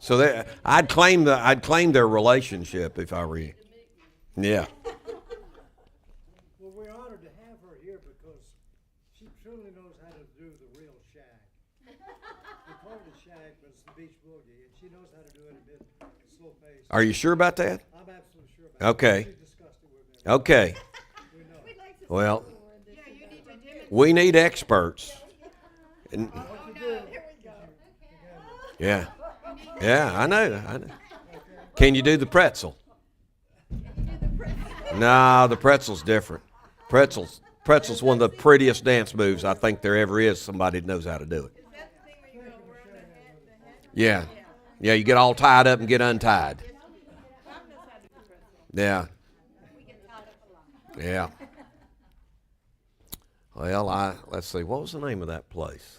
So I'd claim their relationship if I were you. Yeah. Well, we're honored to have her here because she truly knows how to do the real shag. We call it a shag, but it's the beach boogie, and she knows how to do it a bit slow paced. Are you sure about that? I'm absolutely sure about Okay. it. She discussed it with me. Okay. We know. Well, we need experts. And, yeah. Yeah, I know. Can you do the pretzel? No, the pretzel's different. Pretzel's one of the prettiest dance moves I think there ever is. Somebody that knows how to do it. Yeah. Yeah, you get all tied up and get untied. Yeah. Yeah. Well, let's see. What was the name of that place?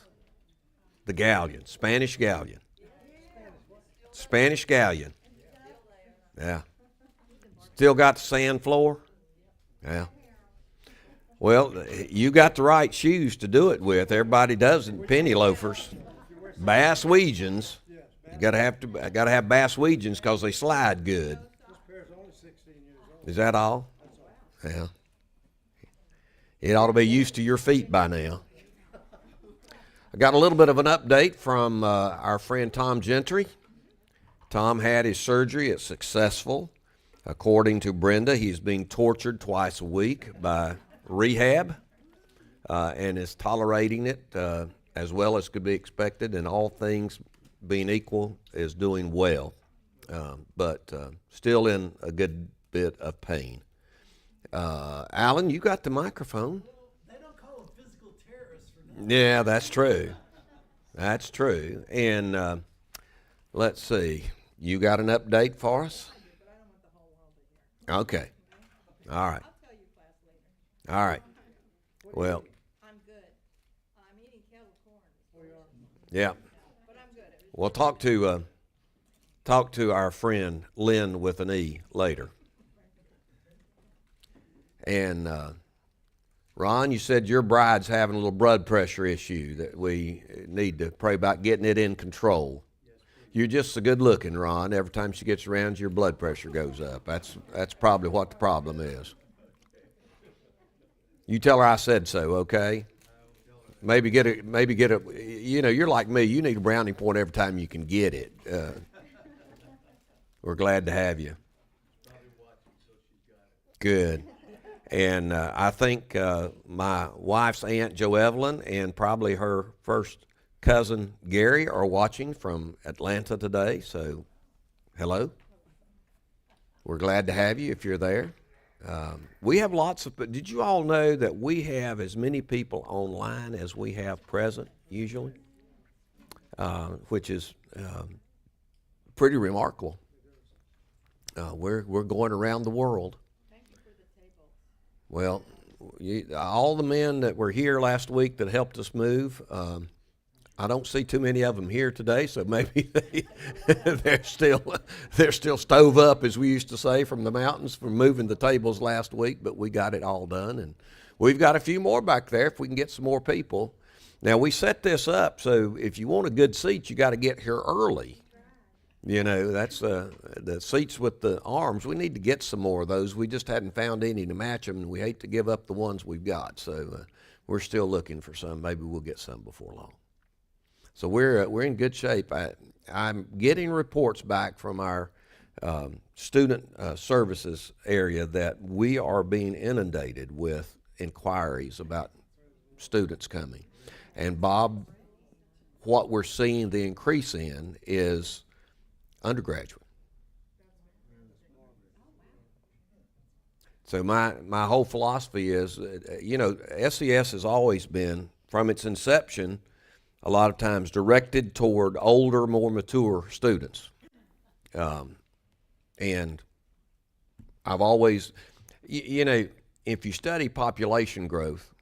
The Galleon, Spanish Galleon. Spanish Galleon. Yeah. Still got the sand floor? Yeah. Well, you got the right shoes to do it with. Everybody doesn't. Penny loafers. Basswegians. You gotta have Basswegians because they slide good. This pair's only 16 years old. Is that all? Yeah. It ought to be used to your feet by now. I got a little bit of an update from our friend Tom Gentry. Tom had his surgery. It's successful. According to Brenda, he's being tortured twice a week by rehab and is tolerating it as well as could be expected, and all things being equal is doing well, but still in a good bit of pain. Alan, you got the microphone. They don't call them physical terrorists for nothing. Yeah, that's true. That's true. And let's see. You got an update for us? Okay. All right. All right. Well. I'm good. I'm eating kettle corn. Yeah. But I'm good. We'll talk to our friend Lynn with an E later. And Ron, you said your bride's having a little blood pressure issue that we need to pray about getting it in control. You're just so good looking, Ron. Every time she gets around you, your blood pressure goes up. That's probably what the problem is. You tell her I said so, okay? Maybe get a, you know, you're like me. You need a brownie point every time you can get it. We're glad to have you. Good. And I think my wife's Aunt Jo Evelyn and probably her first cousin Gary are watching from Atlanta today. So, hello. We're glad to have you if you're there. We have lots of, but did you all know that we have as many people online as we have present usually? Which is pretty remarkable. We're going around the world. Well, all the men that were here last week that helped us move, I don't see too many of them here today, so maybe they're still stove up, as we used to say, from the mountains from moving the tables last week. But we got it all done, and we've got a few more back there if we can get some more people. Now we set this up so if you want a good seat, you got to get here early. You know, that's the seats with the arms. We need to get some more of those. We just hadn't found any to match them, and we hate to give up the ones we've got. So we're still looking for some. Maybe we'll get some before long. So we're in good shape. I'm getting reports back from our student services area that we are being inundated with inquiries about students coming. And Bob, what we're seeing the increase in is undergraduate. So my whole philosophy is, you know, SES has always been, from its inception, a lot of times directed toward older, more mature students. And I've always, you know, if you study population growth,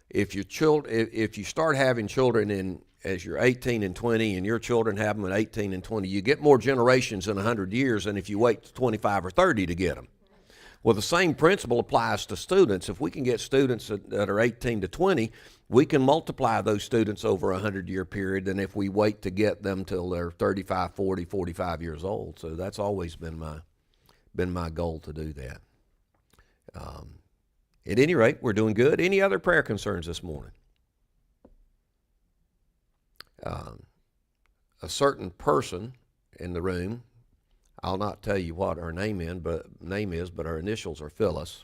if you start having children as you're 18 and 20 and your children have them at 18 and 20, you get more generations in 100 years than if you wait 25 or 30 to get them. Well, the same principle applies to students. If we can get students that are 18 to 20, we can multiply those students over a 100-year period than if we wait to get them till they're 35, 40, 45 years old. So that's always been my goal to do that. At any rate, we're doing good. Any other prayer concerns this morning? A certain person in the room, I'll not tell you what her name is, but her initials are Phyllis,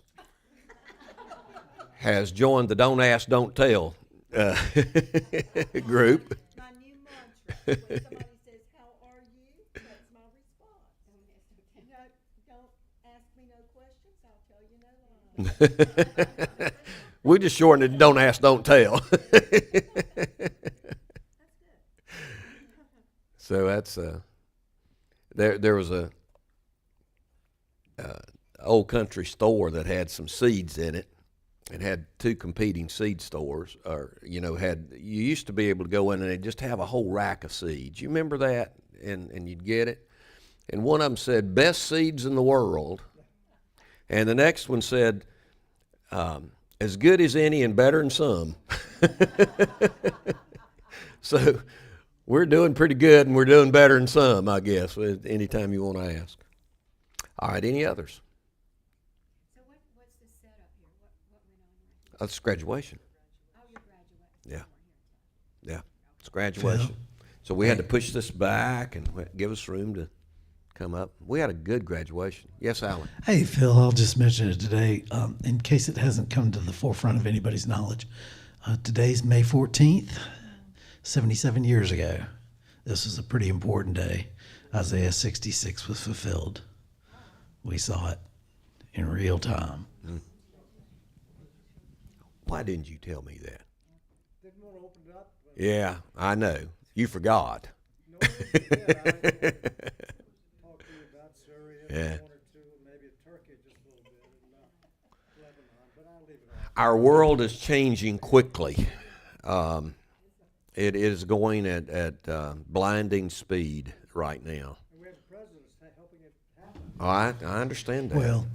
has joined the Don't Ask, Don't Tell group. My new mantra, when somebody says, "How are you?" that's my response. Don't ask me no questions, I'll tell you no lies. We just shortened it, Don't Ask, Don't Tell. So that's there was a old country store that had some seeds in it. It had two competing seed stores, or you used to be able to go in and they'd just have a whole rack of seeds. You remember that? And you'd get it. And one of them said, "Best seeds in the world," and the next one said, "As good as any and better than some." So we're doing pretty good, and we're doing better than some, I guess, anytime you want to ask. All right, any others? So what's the setup here? What went on right here? That's graduation. Oh, you're graduating. Yeah. Yeah, it's graduation. So we had to push this back and give us room to come up. We had a good graduation. Yes, Alan? Hey, Phil, I'll just mention it today in case it hasn't come to the forefront of anybody's knowledge. Today's May 14th, 77 years ago. This was a pretty important day. Isaiah 66 was fulfilled. We saw it in real time. Why didn't you tell me that? Didn't want to open it up. Yeah, I know. You forgot. No, I did. I talked to you about Syria, Yeah. one or two, and maybe Turkey just a little bit, and Lebanon, but I'll leave it off. Our world is changing quickly. It is going at blinding speed right now. And we have the president helping it happen. Oh, I understand that. Well,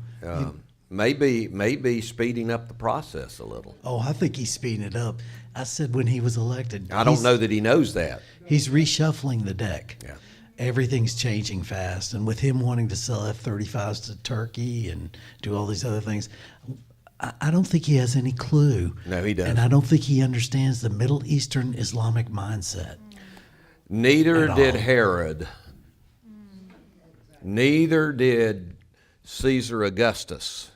maybe speeding up the process a little. Oh, I think he's speeding it up. I said when he was elected. I don't know that he knows that. He's reshuffling the deck. Yeah. Everything's changing fast. And with him wanting to sell F-35s to Turkey and do all these other things, I don't think he has any clue. No, he doesn't. And I don't think he understands the Middle Eastern Islamic mindset. Neither At did all. Herod. Neither did Caesar Augustus.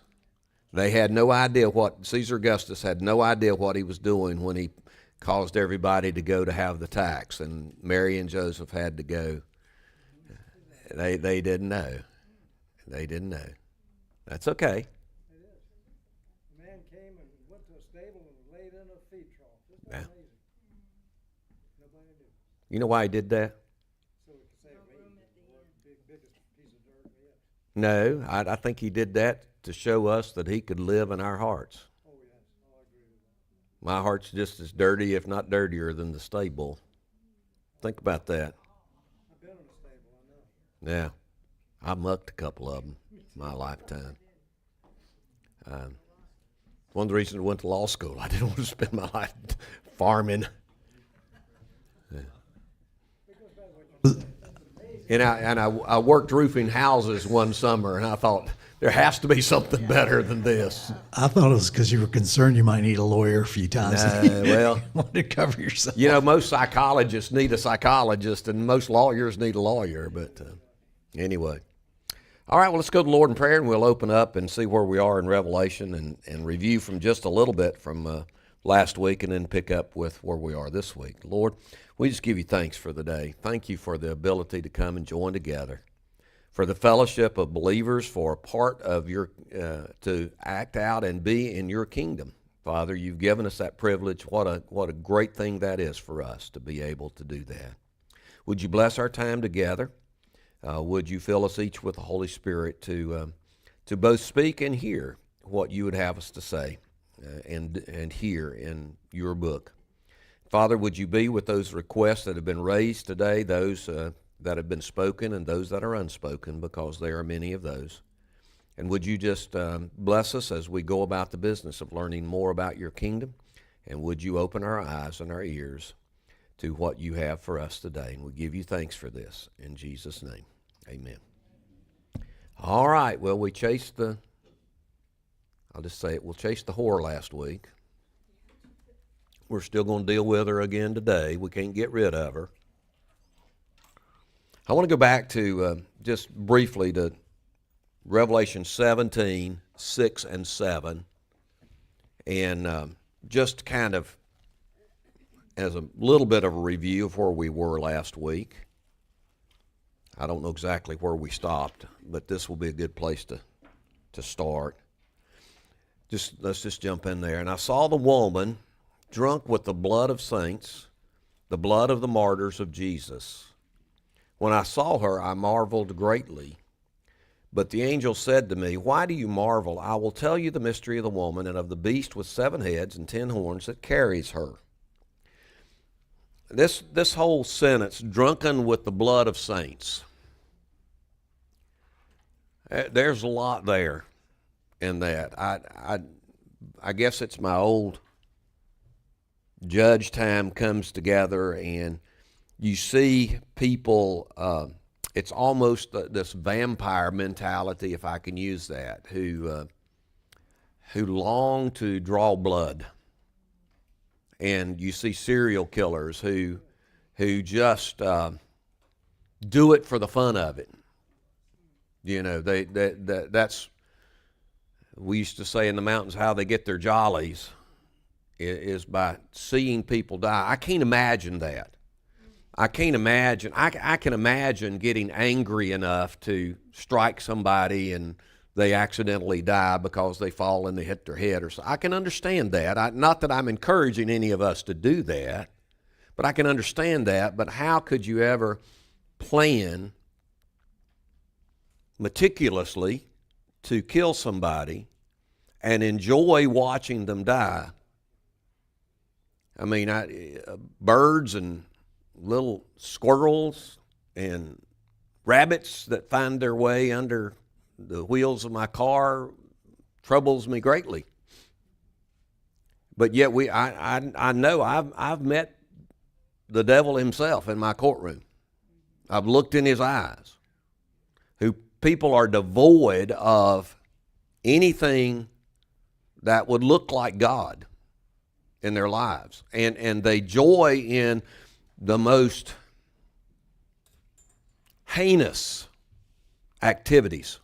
They had no idea Caesar Augustus had no idea what he was doing when he caused everybody to go to have the tax, and Mary and Joseph had to go. They didn't know. They didn't know. That's okay. The man came and went to a stable and laid in a feed trough. Just Yeah. amazing. Nobody knew. You know why he did that? So we could save the biggest piece of dirt yet. No, I think he did that to show us that he could live in our hearts. Oh, yes. Oh, I agree with that. My heart's just as dirty, if not dirtier, than the stable. Think about that. I've been in a stable, I know. Yeah, I mucked a couple of them in my lifetime. One of the reasons I went to law school, I didn't want to spend my life farming. And I worked roofing houses one summer, and I thought, there has to be something better than this. I thought it was because you were concerned you might need a lawyer a few times. Well, You wanted to cover yourself. you know, most psychologists need a psychologist, and most lawyers need a lawyer. But anyway. All right, well, let's go to the Lord in prayer, and we'll open up and see where we are in Revelation and review from just a little bit from last week and then pick up with where we are this week. Lord, we just give you thanks for the day. Thank you for the ability to come and join together, for the fellowship of believers, for a part of your, to act out and be in your kingdom. Father, you've given us that privilege. What a great thing that is for us to be able to do that. Would you bless our time together? Would you fill us each with the Holy Spirit to both speak and hear what you would have us to say and hear in your book? Father, would you be with those requests that have been raised today, those that have been spoken and those that are unspoken, because there are many of those. And would you just bless us as we go about the business of learning more about your kingdom? And would you open our eyes and our ears to what you have for us today? And we give you thanks for this. In Jesus' name, amen. All right, well, we chased the, I'll just say it, we'll chase the whore last week. We're still going to deal with her again today. We can't get rid of her. I want to go back to, just briefly, to Revelation 17, 6 and 7, and just kind of as a little bit of a review of where we were last week. I don't know exactly where we stopped, but this will be a good place to start. Let's just jump in there. And I saw the woman drunk with the blood of saints, the blood of the martyrs of Jesus. When I saw her, I marveled greatly. But the angel said to me, why do you marvel? I will tell you the mystery of the woman and of the beast with 7 heads and 10 horns that carries her. This whole sentence, drunken with the blood of saints, there's a lot there in that. I guess it's my old judge time comes together, and you see people, it's almost this vampire mentality, if I can use that, who long to draw blood. And you see serial killers who just do it for the fun of it. You know, that's, we used to say in the mountains how they get their jollies is by seeing people die. I can't imagine that. I can't imagine. I can imagine getting angry enough to strike somebody and they accidentally die because they fall and they hit their head or so. I can understand that. Not that I'm encouraging any of us to do that, but I can understand that. But how could you ever plan meticulously to kill somebody and enjoy watching them die? I mean, birds and little squirrels and rabbits that find their way under the wheels of my car troubles me greatly. But yet I know I've met the devil himself in my courtroom. I've looked in his eyes. Who people are devoid of anything that would look like God in their lives, and they joy in the most heinous activities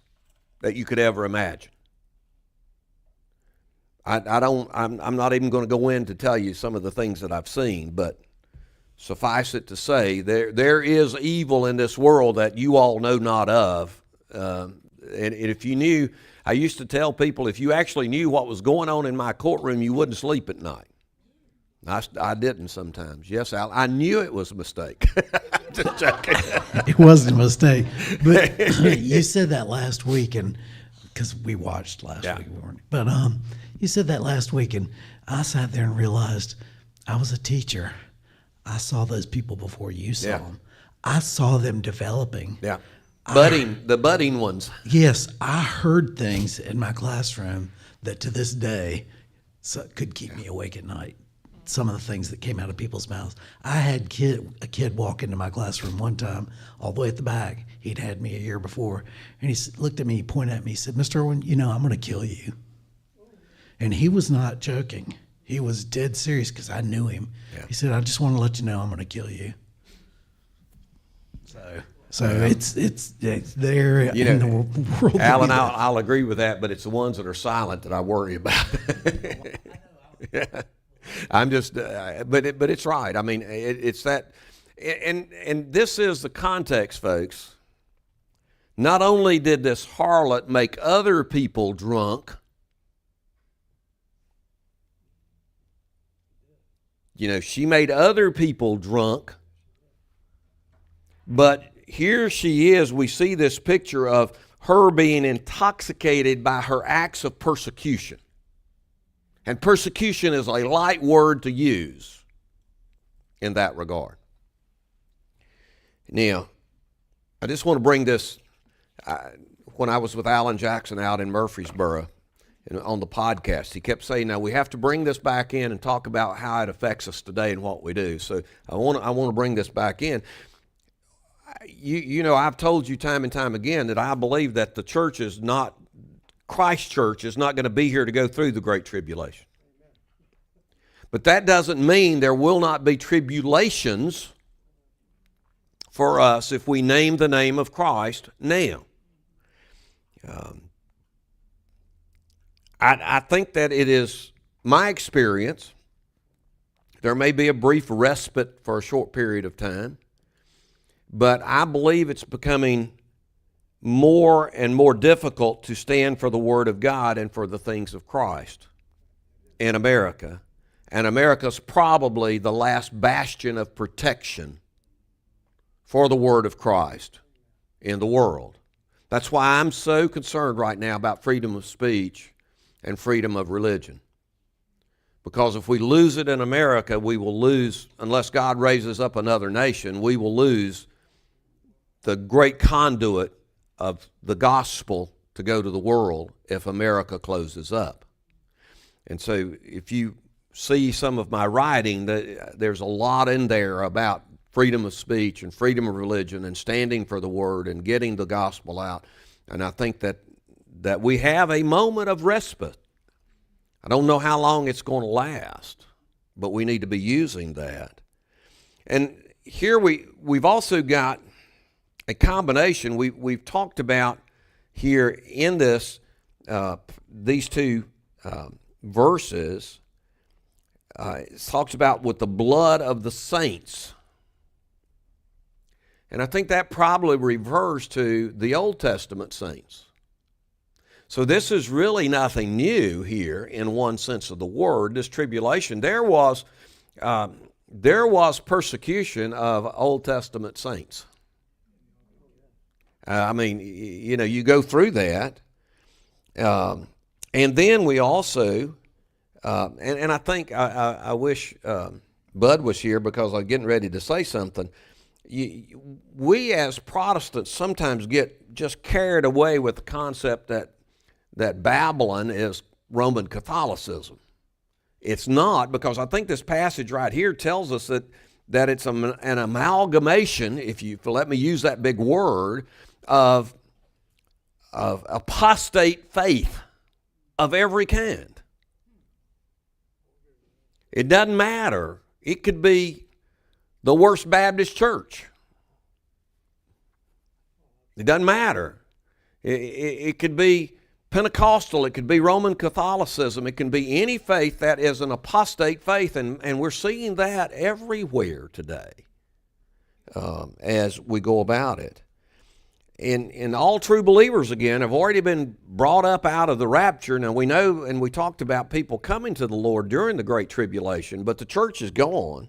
that you could ever imagine. I'm not even going to go in to tell you some of the things that I've seen, but suffice it to say, there is evil in this world that you all know not of. And if you knew, I used to tell people, if you actually knew what was going on in my courtroom, you wouldn't sleep at night. I didn't sometimes. Yes, Al, I knew it was a mistake. Just joking. It wasn't a mistake. But you said that last week, and because we watched last week, weren't we? But you said that last week, and I sat there and realized I was a teacher. I saw those people before you saw them. I saw them developing. Yeah, the budding ones. Yes, I heard things in my classroom that to this day could keep me awake at night. Some of the things that came out of people's mouths. I had a kid walk into my classroom one time, all the way at the back. He'd had me a year before, and he looked at me, he pointed at me, he said, "Mr. Irwin, you know, I'm going to kill you." And he was not joking. He was dead serious because I knew him. Yeah. He said, "I just want to let you know I'm going to kill you." So it's there, you know, in the world. Alan, I'll agree with that, but it's the ones that are silent that I worry about. Yeah. I'm just, but it's right. I mean, it's that, and this is the context, folks. Not only did this harlot make other people drunk, you know, she made other people drunk, but here she is. We see this picture of her being intoxicated by her acts of persecution. And persecution is a light word to use in that regard. Now, I just want to bring this, when I was with Alan Jackson out in Murfreesboro on the podcast. He kept saying, now we have to bring this back in and talk about how it affects us today and what we do. So I want to bring this back in. You know, I've told you time and time again that I believe that the church is not, Christ Church is not going to be here to go through the Great Tribulation. But that doesn't mean there will not be tribulations for us if we name the name of Christ now. I think that it is my experience. There may be a brief respite for a short period of time, but I believe it's becoming more and more difficult to stand for the Word of God and for the things of Christ in America. And America's probably the last bastion of protection for the Word of Christ in the world. That's why I'm so concerned right now about freedom of speech and freedom of religion. Because if we lose it in America, we will lose, unless God raises up another nation, we will lose the great conduit of the gospel to go to the world if America closes up. And so if you see some of my writing, there's a lot in there about freedom of speech and freedom of religion and standing for the word and getting the gospel out. And I think that we have a moment of respite. I don't know how long it's going to last, but we need to be using that. And here we've also got a combination. We've talked about here in this these two verses. It talks about with the blood of the saints. And I think that probably refers to the Old Testament saints. So this is really nothing new here in one sense of the word, this tribulation. There was persecution of Old Testament saints. I mean, you know, you go through that. And then we also, and I think, I wish Bud was here because I'm getting ready to say something. We as Protestants sometimes get just carried away with the concept that Babylon is Roman Catholicism. It's not, because I think this passage right here tells us that it's an amalgamation, if you let me use that big word, of apostate faith of every kind. It doesn't matter. It could be the worst Baptist church. It doesn't matter. It could be Pentecostal. It could be Roman Catholicism. It can be any faith that is an apostate faith. And we're seeing that everywhere today as we go about it. And all true believers, again, have already been brought up out of the rapture. Now, we know, and we talked about people coming to the Lord during the Great Tribulation, but the church is gone.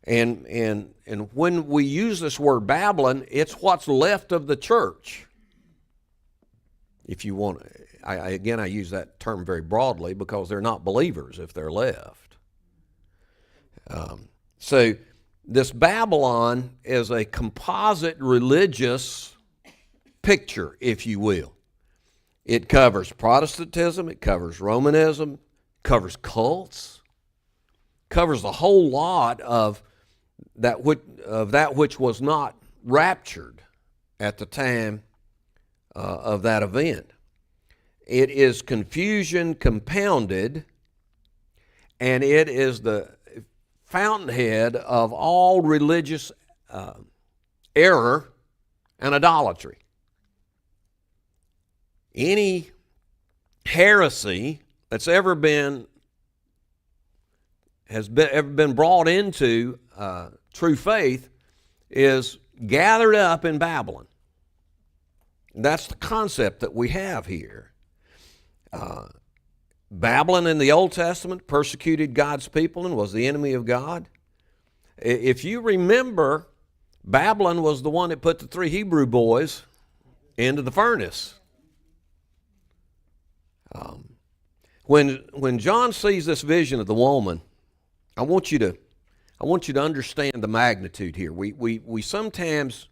And when we use this word Babylon, it's what's left of the church. If you want, I use that term very broadly because they're not believers if they're left. So this Babylon is a composite religious picture, if you will. It covers Protestantism, it covers Romanism, covers cults, covers a whole lot of that which was not raptured at the time of that event. It is confusion compounded, and it is the fountainhead of all religious error and idolatry. Any heresy that's ever been brought into true faith is gathered up in Babylon. That's the concept that we have here. Babylon in the Old Testament persecuted God's people and was the enemy of God. If you remember, Babylon was the one that put the 3 Hebrew boys into the furnace. When John sees this vision of the woman, I want you to understand the magnitude here. We sometimes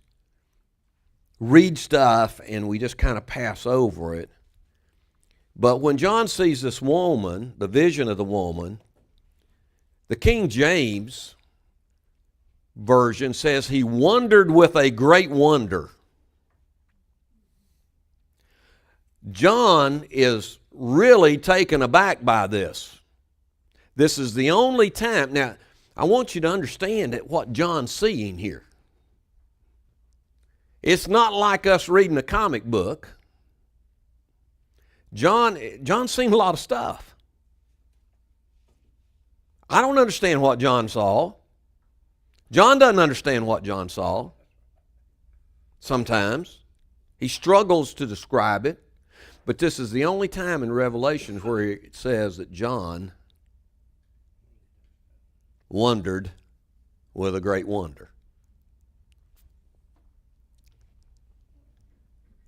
read stuff and we just kind of pass over it. But when John sees this woman, the vision of the woman, the King James Version says he wondered with a great wonder. John is really taken aback by this. This is the only time. Now, I want you to understand that what John's seeing here. It's not like us reading a comic book. John's seen a lot of stuff. I don't understand what John saw. John doesn't understand what John saw. Sometimes. He struggles to describe it. But this is the only time in Revelation where it says that John wondered with a great wonder.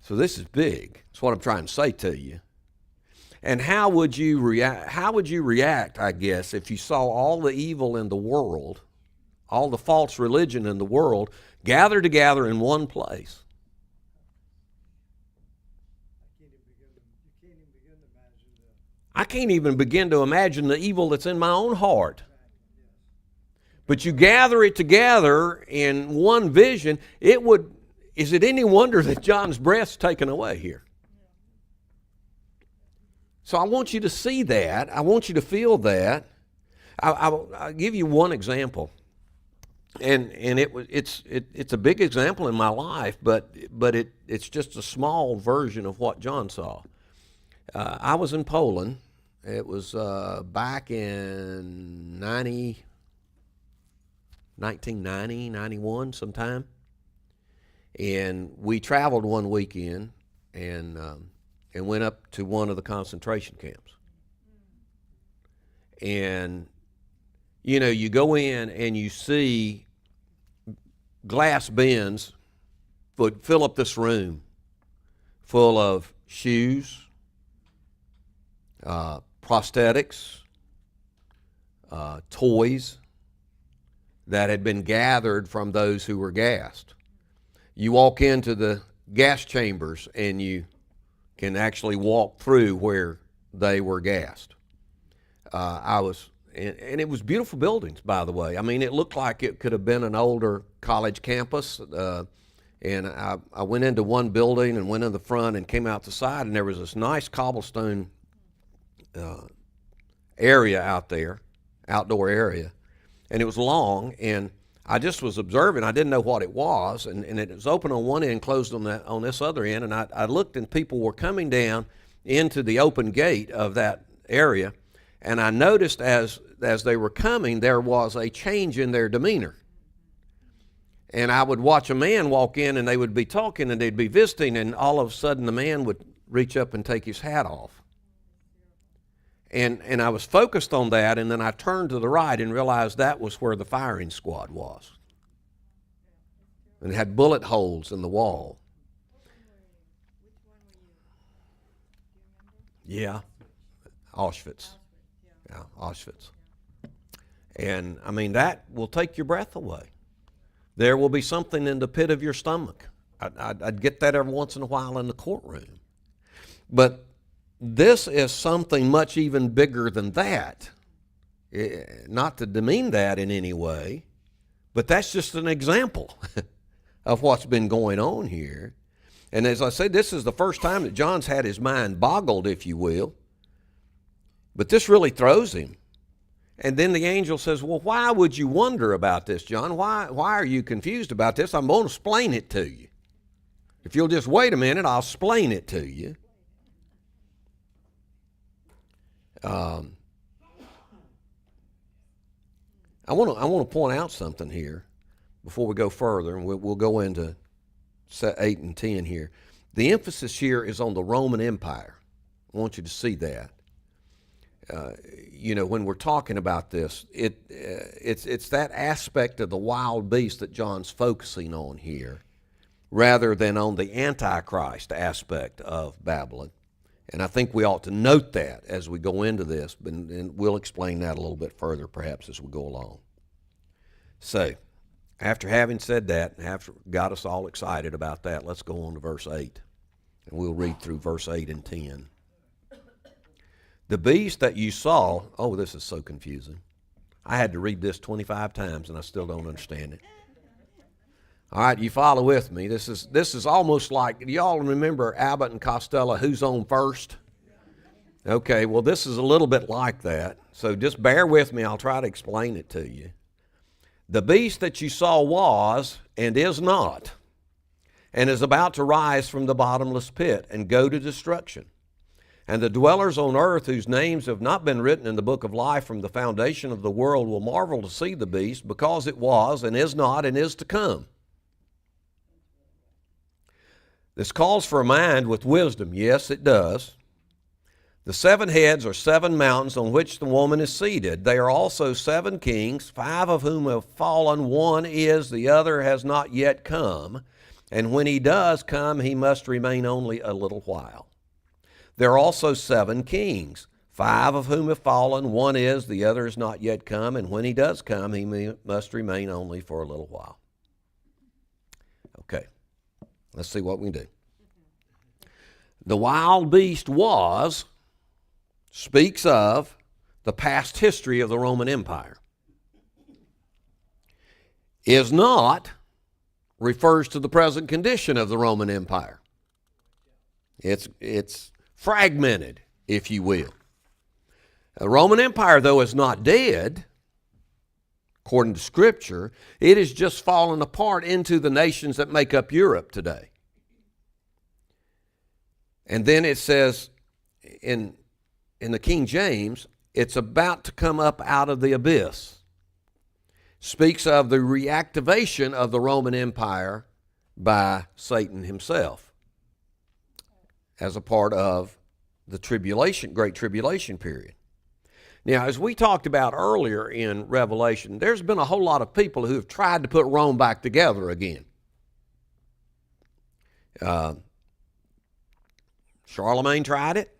So this is big. That's what I'm trying to say to you. And how would you react? How would you react, I guess, if you saw all the evil in the world, all the false religion in the world, gathered together in one place? I can't even begin to imagine the evil that's in my own heart. But you gather it together in one vision, is it any wonder that John's breath's taken away here? So I want you to see that. I want you to feel that. I'll give you one example. And it's a big example in my life, but it's just a small version of what John saw. I was in Poland. It was back in 1990, 91 sometime. And we traveled one weekend and went up to one of the concentration camps. And, you know, you go in and you see glass bins would fill up this room full of shoes, prosthetics, toys that had been gathered from those who were gassed. You walk into the gas chambers and you can actually walk through where they were gassed. And it was beautiful buildings, by the way. I mean, it looked like it could have been an older college campus. And I went into one building and went in the front and came out the side, and there was this nice cobblestone area out there, outdoor area. And it was long, and I just was observing. I didn't know what it was, and it was open on one end, closed on this other end. And I looked, and people were coming down into the open gate of that area, and I noticed as they were coming, there was a change in their demeanor. And I would watch a man walk in, and they would be talking, and they'd be visiting, and all of a sudden the man would reach up and take his hat off. And I was focused on that, and then I turned to the right and realized that was where the firing squad was. And it had bullet holes in the wall. Yeah, Auschwitz. Yeah, Auschwitz. And, I mean, that will take your breath away. There will be something in the pit of your stomach. I'd get that every once in a while in the courtroom. But this is something much even bigger than that. Not to demean that in any way, but that's just an example of what's been going on here. And as I said, this is the first time that John's had his mind boggled, if you will. But this really throws him. And then the angel says, well, why would you wonder about this, John? Why are you confused about this? I'm going to explain it to you. If you'll just wait a minute, I'll explain it to you. I want to point out something here before we go further, and we'll go into 8 and 10 here. The emphasis here is on the Roman Empire. I want you to see that. You know, when we're talking about this, it's that aspect of the wild beast that John's focusing on here, rather than on the Antichrist aspect of Babylon. And I think we ought to note that as we go into this, and we'll explain that a little bit further perhaps as we go along. So, After having said that, and after got us all excited about that, let's go on to verse 8. And we'll read through verse 8 and 10. The beast that you saw, oh, this is so confusing. I had to read this 25 times and I still don't understand it. All right, you follow with me. This is almost like, do y'all remember Abbott and Costello, Who's On First? Okay, well, this is a little bit like that. So just bear with me. I'll try to explain it to you. The beast that you saw was and is not, and is about to rise from the bottomless pit and go to destruction. And the dwellers on earth whose names have not been written in the book of life from the foundation of the world will marvel to see the beast, because it was and is not and is to come. This calls for a mind with wisdom. Yes, it does. The 7 heads are 7 mountains on which the woman is seated. They are also 7 kings, 5 of whom have fallen. One is, the other has not yet come. And when he does come, he must remain only a little while. There are also 7 kings, 5 of whom have fallen. One is, the other is not yet come. And when he does come, he must remain only for a little while. Okay, let's see what we can do. The wild beast speaks of the past history of the Roman Empire. Is not refers to the present condition of the Roman Empire. It's fragmented, if you will. The Roman Empire, though, is not dead, according to Scripture. It has just fallen apart into the nations that make up Europe today. And then it says in the King James, it's about to come up out of the abyss. Speaks of the reactivation of the Roman Empire by Satan himself as a part of the Great Tribulation period. Now, as we talked about earlier in Revelation, there's been a whole lot of people who have tried to put Rome back together again. Charlemagne tried it.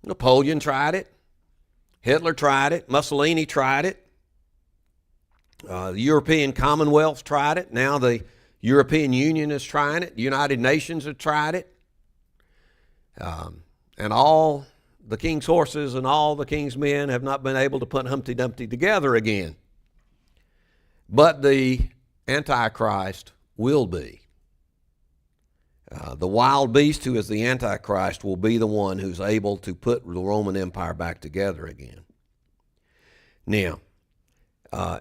Napoleon tried it. Hitler tried it. Mussolini tried it. The European Commonwealth tried it. Now the European Union is trying it. The United Nations have tried it. And all the king's horses and all the king's men have not been able to put Humpty Dumpty together again. But the Antichrist will be. The wild beast, who is the Antichrist, will be the one who's able to put the Roman Empire back together again. Now,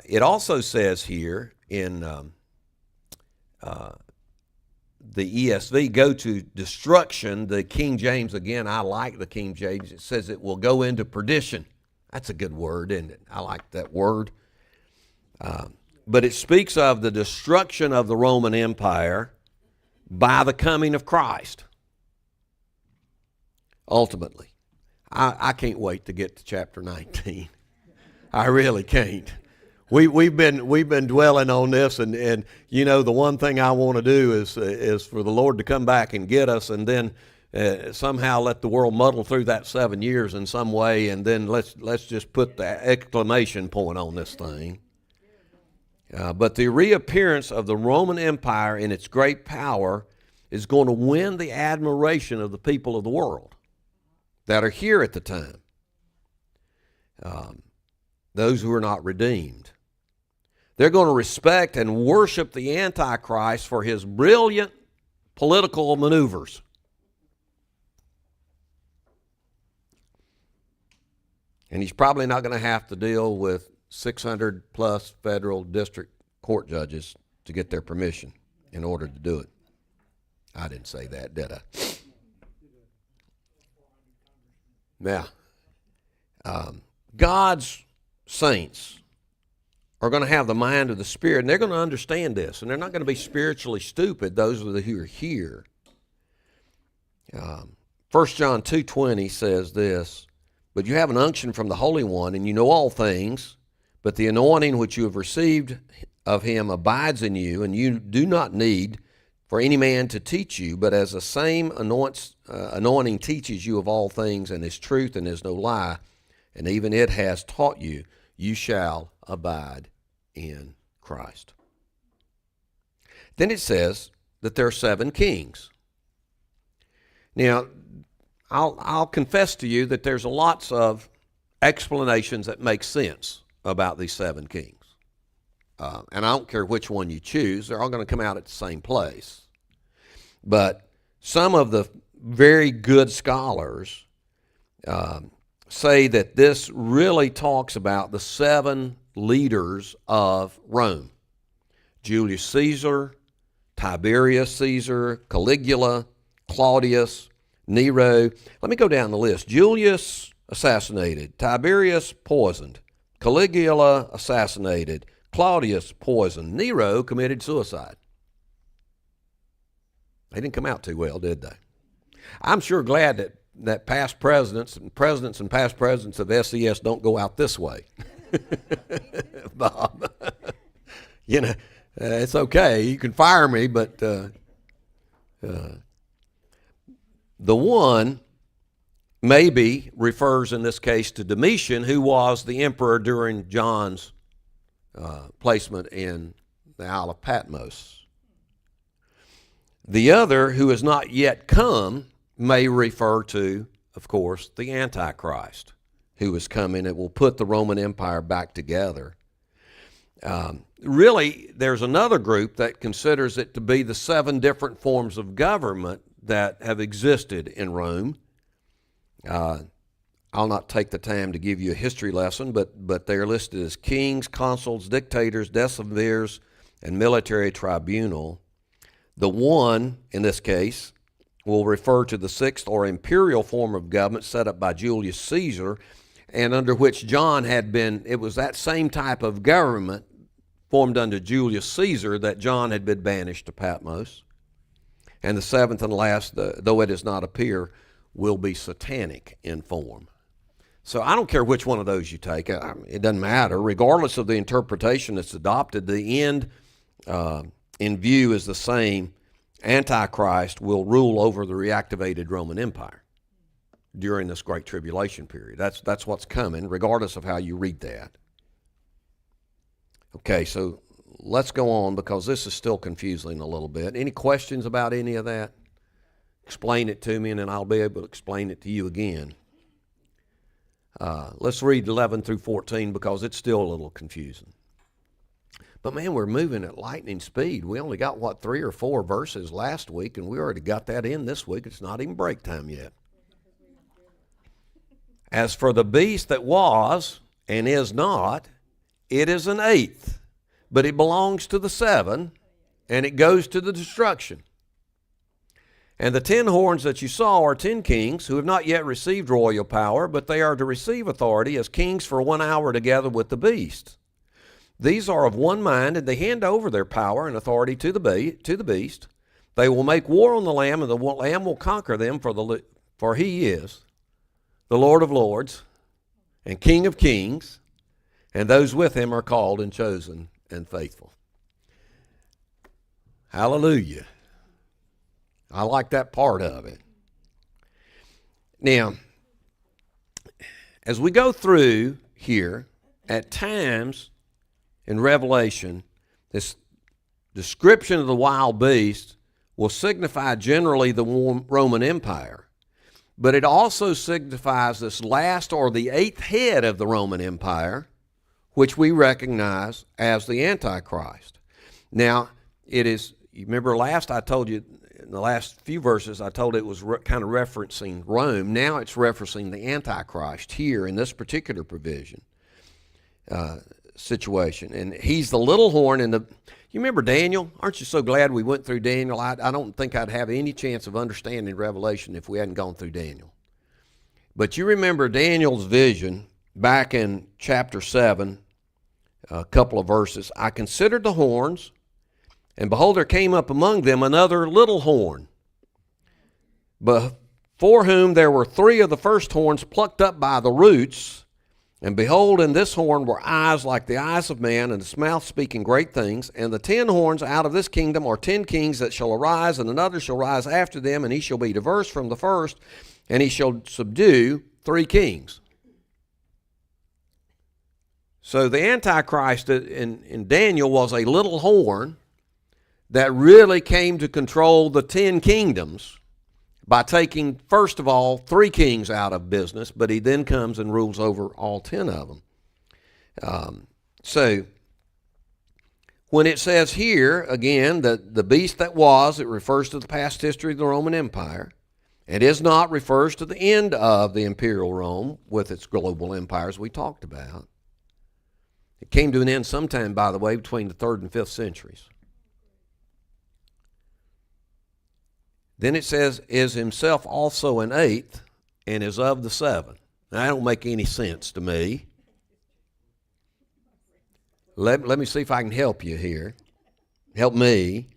it also says here in the ESV, go to destruction. The King James, again, I like the King James. It says it will go into perdition. That's a good word, isn't it? I like that word. But it speaks of the destruction of the Roman Empire by the coming of Christ, ultimately. I can't wait to get to chapter 19. I really can't. We've been dwelling on this, and you know, the one thing I want to do is for the Lord to come back and get us, and then somehow let the world muddle through that 7 years in some way, and then let's just put the exclamation point on this thing. But the reappearance of the Roman Empire in its great power is going to win the admiration of the people of the world that are here at the time, those who are not redeemed. They're going to respect and worship the Antichrist for his brilliant political maneuvers. And he's probably not going to have to deal with 600 plus federal district court judges to get their permission in order to do it. I didn't say that, did I? Now, God's saints are going to have the mind of the Spirit, and they're going to understand this, and they're not going to be spiritually stupid, those who are here. 1 John 2:20 says this, but you have an unction from the Holy One, and you know all things, but the anointing which you have received of him abides in you, and you do not need for any man to teach you, but as the same anointing teaches you of all things, and is truth and is no lie, and even it has taught you, you shall abide in Christ. then it says that there are 7 kings. Now, I'll confess to you that there's lots of explanations that make sense about these 7 kings. And I don't care which one you choose, they're all going to come out at the same place. But some of the very good scholars say that this really talks about the 7 leaders of Rome: Julius Caesar, Tiberius Caesar, Caligula, Claudius, Nero. Let me go down the list. Julius assassinated, Tiberius poisoned, Caligula assassinated, Claudius poisoned, Nero committed suicide. They didn't come out too well, did they? I'm sure glad that past presidents and past presidents of SES don't go out this way. Bob, it's okay. You can fire me, but the one maybe refers in this case to Domitian, who was the emperor during John's placement in the Isle of Patmos. The other, who has not yet come, may refer to, of course, the Antichrist, who is coming and will put the Roman Empire back together. Really, there's another group that considers it to be the 7 different forms of government that have existed in Rome. I'll not take the time to give you a history lesson, but they are listed as kings, consuls, dictators, decemvirs, and military tribunal. The one, in this case, will refer to the 6th or imperial form of government set up by Julius Caesar, and under which John had been. It was that same type of government formed under Julius Caesar that John had been banished to Patmos. And the 7th and last, though it does not appear, will be satanic in form. So I don't care which one of those you take. It doesn't matter. Regardless of the interpretation that's adopted, the end in view is the same. Antichrist will rule over the reactivated Roman Empire during this Great Tribulation period. That's what's coming, regardless of how you read that. Okay, so let's go on, because this is still confusing a little bit. Any questions about any of that? Explain it to me, and then I'll be able to explain it to you again. Let's read 11 through 14, because it's still a little confusing. But man, we're moving at lightning speed. We only got, 3 or 4 verses last week, and we already got that in this week. It's not even break time yet. As for the beast that was and is not, it is an 8th, but it belongs to the 7, and it goes to the destruction. And the 10 horns that you saw are 10 kings who have not yet received royal power, but they are to receive authority as kings for 1 hour together with the beast. These are of one mind, and they hand over their power and authority to the beast. They will make war on the Lamb, and the Lamb will conquer them, for he is the Lord of lords and King of kings, and those with him are called and chosen and faithful. Hallelujah. I like that part of it. Now, as we go through here, at times in Revelation, this description of the wild beast will signify generally the Roman Empire, but it also signifies this last or the 8th head of the Roman Empire, which we recognize as the Antichrist. Now, it is, you remember I told you, in the last few verses, I told it was kind of referencing Rome. Now it's referencing the Antichrist here in this particular provision. Situation, and he's the little horn in the. You remember Daniel? Aren't you so glad we went through Daniel? I don't think I'd have any chance of understanding Revelation if we hadn't gone through Daniel. But you remember Daniel's vision back in chapter 7, a couple of verses. I considered the horns, and behold, there came up among them another little horn, before whom there were 3 of the first horns plucked up by the roots. And behold, in this horn were eyes like the eyes of man, and its mouth speaking great things. And the 10 horns out of this kingdom are 10 kings that shall arise, and another shall rise after them, and he shall be diverse from the first, and he shall subdue 3 kings. So the Antichrist in Daniel was a little horn that really came to control the 10 kingdoms by taking, first of all, 3 kings out of business, but he then comes and rules over all 10 of them. So when it says here, again, that the beast that was, it refers to the past history of the Roman Empire. It is not refers to the end of the imperial Rome with its global empires we talked about. It came to an end sometime, by the way, between the 3rd and 5th centuries. Then it says, is himself also an 8th, and is of the 7. Now, that don't make any sense to me. Let me see if I can help you here. Help me.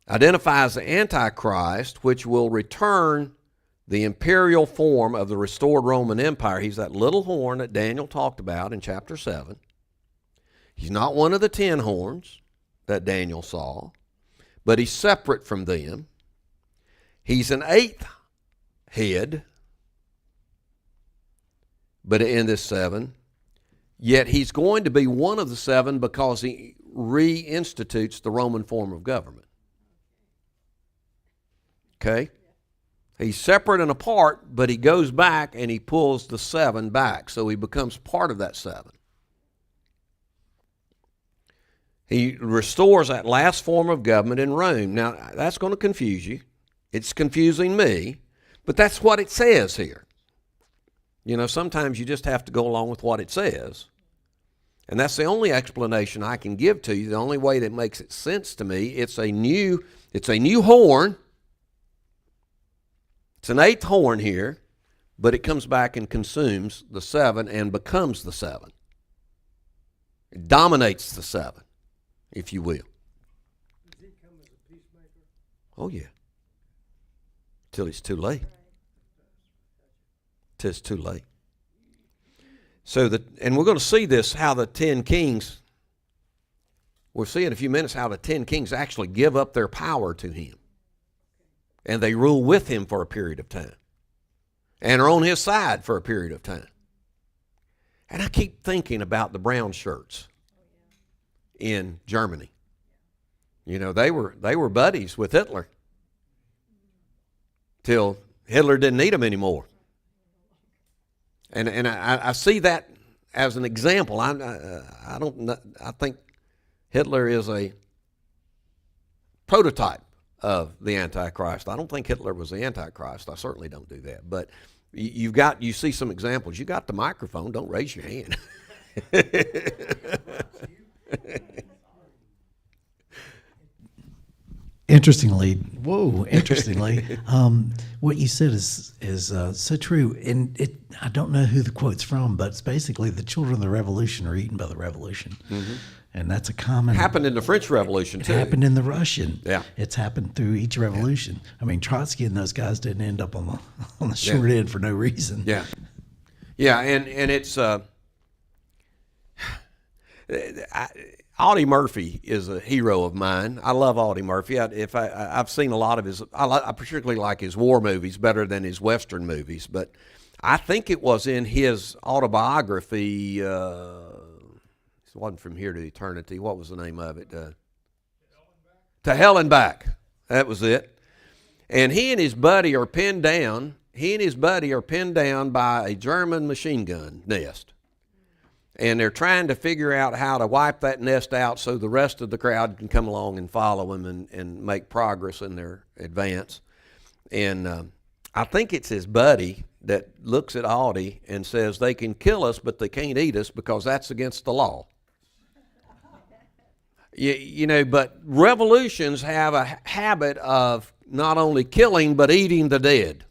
Identifies the Antichrist, which will return the imperial form of the restored Roman Empire. He's that little horn that Daniel talked about in chapter 7. He's not one of the 10 horns that Daniel saw, but he's separate from them. He's an 8th head, but in this 7, yet he's going to be one of the 7 because he reinstitutes the Roman form of government. Okay? He's separate and apart, but he goes back and he pulls the 7 back, so he becomes part of that 7. He restores that last form of government in Rome. Now, that's going to confuse you. It's confusing me, but that's what it says here. You know, sometimes you just have to go along with what it says. And that's the only explanation I can give to you, the only way that makes it sense to me. It's a new horn. It's an 8th horn here, but it comes back and consumes the 7 and becomes the 7. It dominates the 7, if you will. Does he come as a peacemaker? Oh, yeah. Till it's too late. Till it's too late. So and we're going to see this, how the 10 kings, we'll see in a few minutes how the 10 kings actually give up their power to him. And they rule with him for a period of time. And are on his side for a period of time. And I keep thinking about the brown shirts in Germany. You know, they were buddies with Hitler till Hitler didn't need them anymore. And I see that as an example. I think Hitler is a prototype of the Antichrist. I don't think Hitler was the Antichrist. I certainly don't do that. But you see some examples. You got the microphone. Don't raise your hand. Interestingly, what you said is so true. And I don't know who the quote's from, but it's basically the children of the revolution are eaten by the revolution. Mm-hmm. And that's a common... Happened in the French Revolution, too. It happened in the Russian. Yeah. It's happened through each revolution. I mean, Trotsky and those guys didn't end up on the short end for no reason. Yeah. Yeah, and it's... Audie Murphy is a hero of mine. I love Audie Murphy. I've seen a lot of his... I particularly like his war movies better than his Western movies, but I think it was in his autobiography... It wasn't From Here to Eternity. What was the name of it? To Hell and Back. That was it. And he and his buddy are pinned down. By a German machine gun nest. And they're trying to figure out how to wipe that nest out so the rest of the crowd can come along and follow them and make progress in their advance. And I think it's his buddy that looks at Audie and says, they can kill us, but they can't eat us because that's against the law. You know, but revolutions have a habit of not only killing, but eating the dead.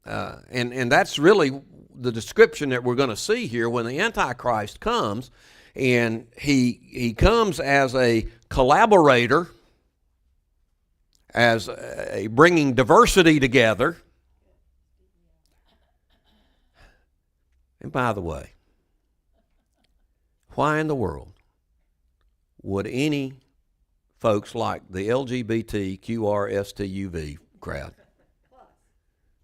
And that's really the description that we're going to see here when the Antichrist comes. And he comes as a collaborator, as a bringing diversity together. And by the way, why in the world would any folks like the LGBTQRSTUV crowd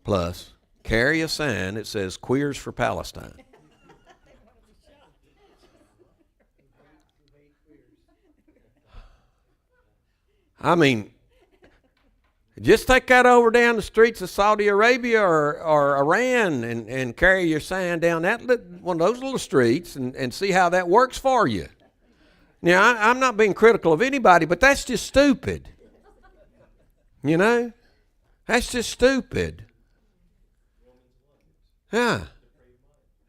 plus carry a sign that says Queers for Palestine? I mean, just take that over down the streets of Saudi Arabia or Iran and carry your sign down one of those little streets and see how that works for you. Now, I'm not being critical of anybody, but that's just stupid. You know? That's just stupid. Yeah.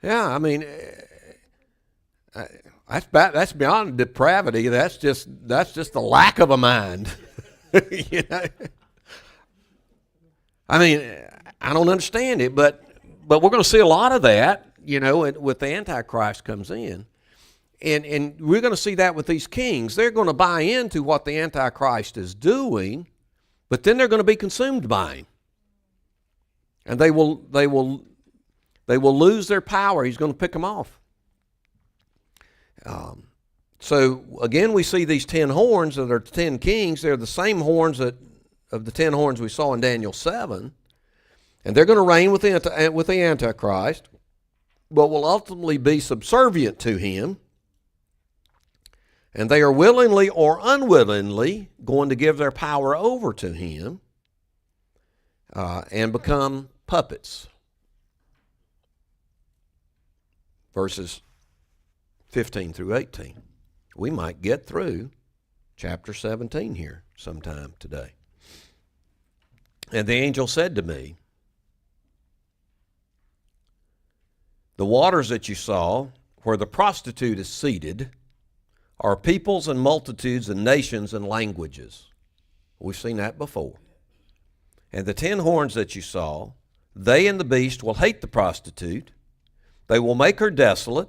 Yeah, I mean, that's beyond depravity. That's just the lack of a mind. You know? I mean, I don't understand it, but we're going to see a lot of that, you know, with the Antichrist comes in. And we're going to see that with these kings. They're going to buy into what the Antichrist is doing, but then they're going to be consumed by him. And they will lose their power. He's going to pick them off. So again, we see these 10 horns that are 10 kings. They're the same horns of the 10 horns we saw in Daniel 7. And they're going to reign with the Antichrist, but will ultimately be subservient to him. And they are willingly or unwillingly going to give their power over to him and become puppets. Verses 15 through 18. We might get through chapter 17 here sometime today. And the angel said to me, the waters that you saw, where the prostitute is seated, are peoples and multitudes and nations and languages. We've seen that before. And the 10 horns that you saw, they and the beast will hate the prostitute. They will make her desolate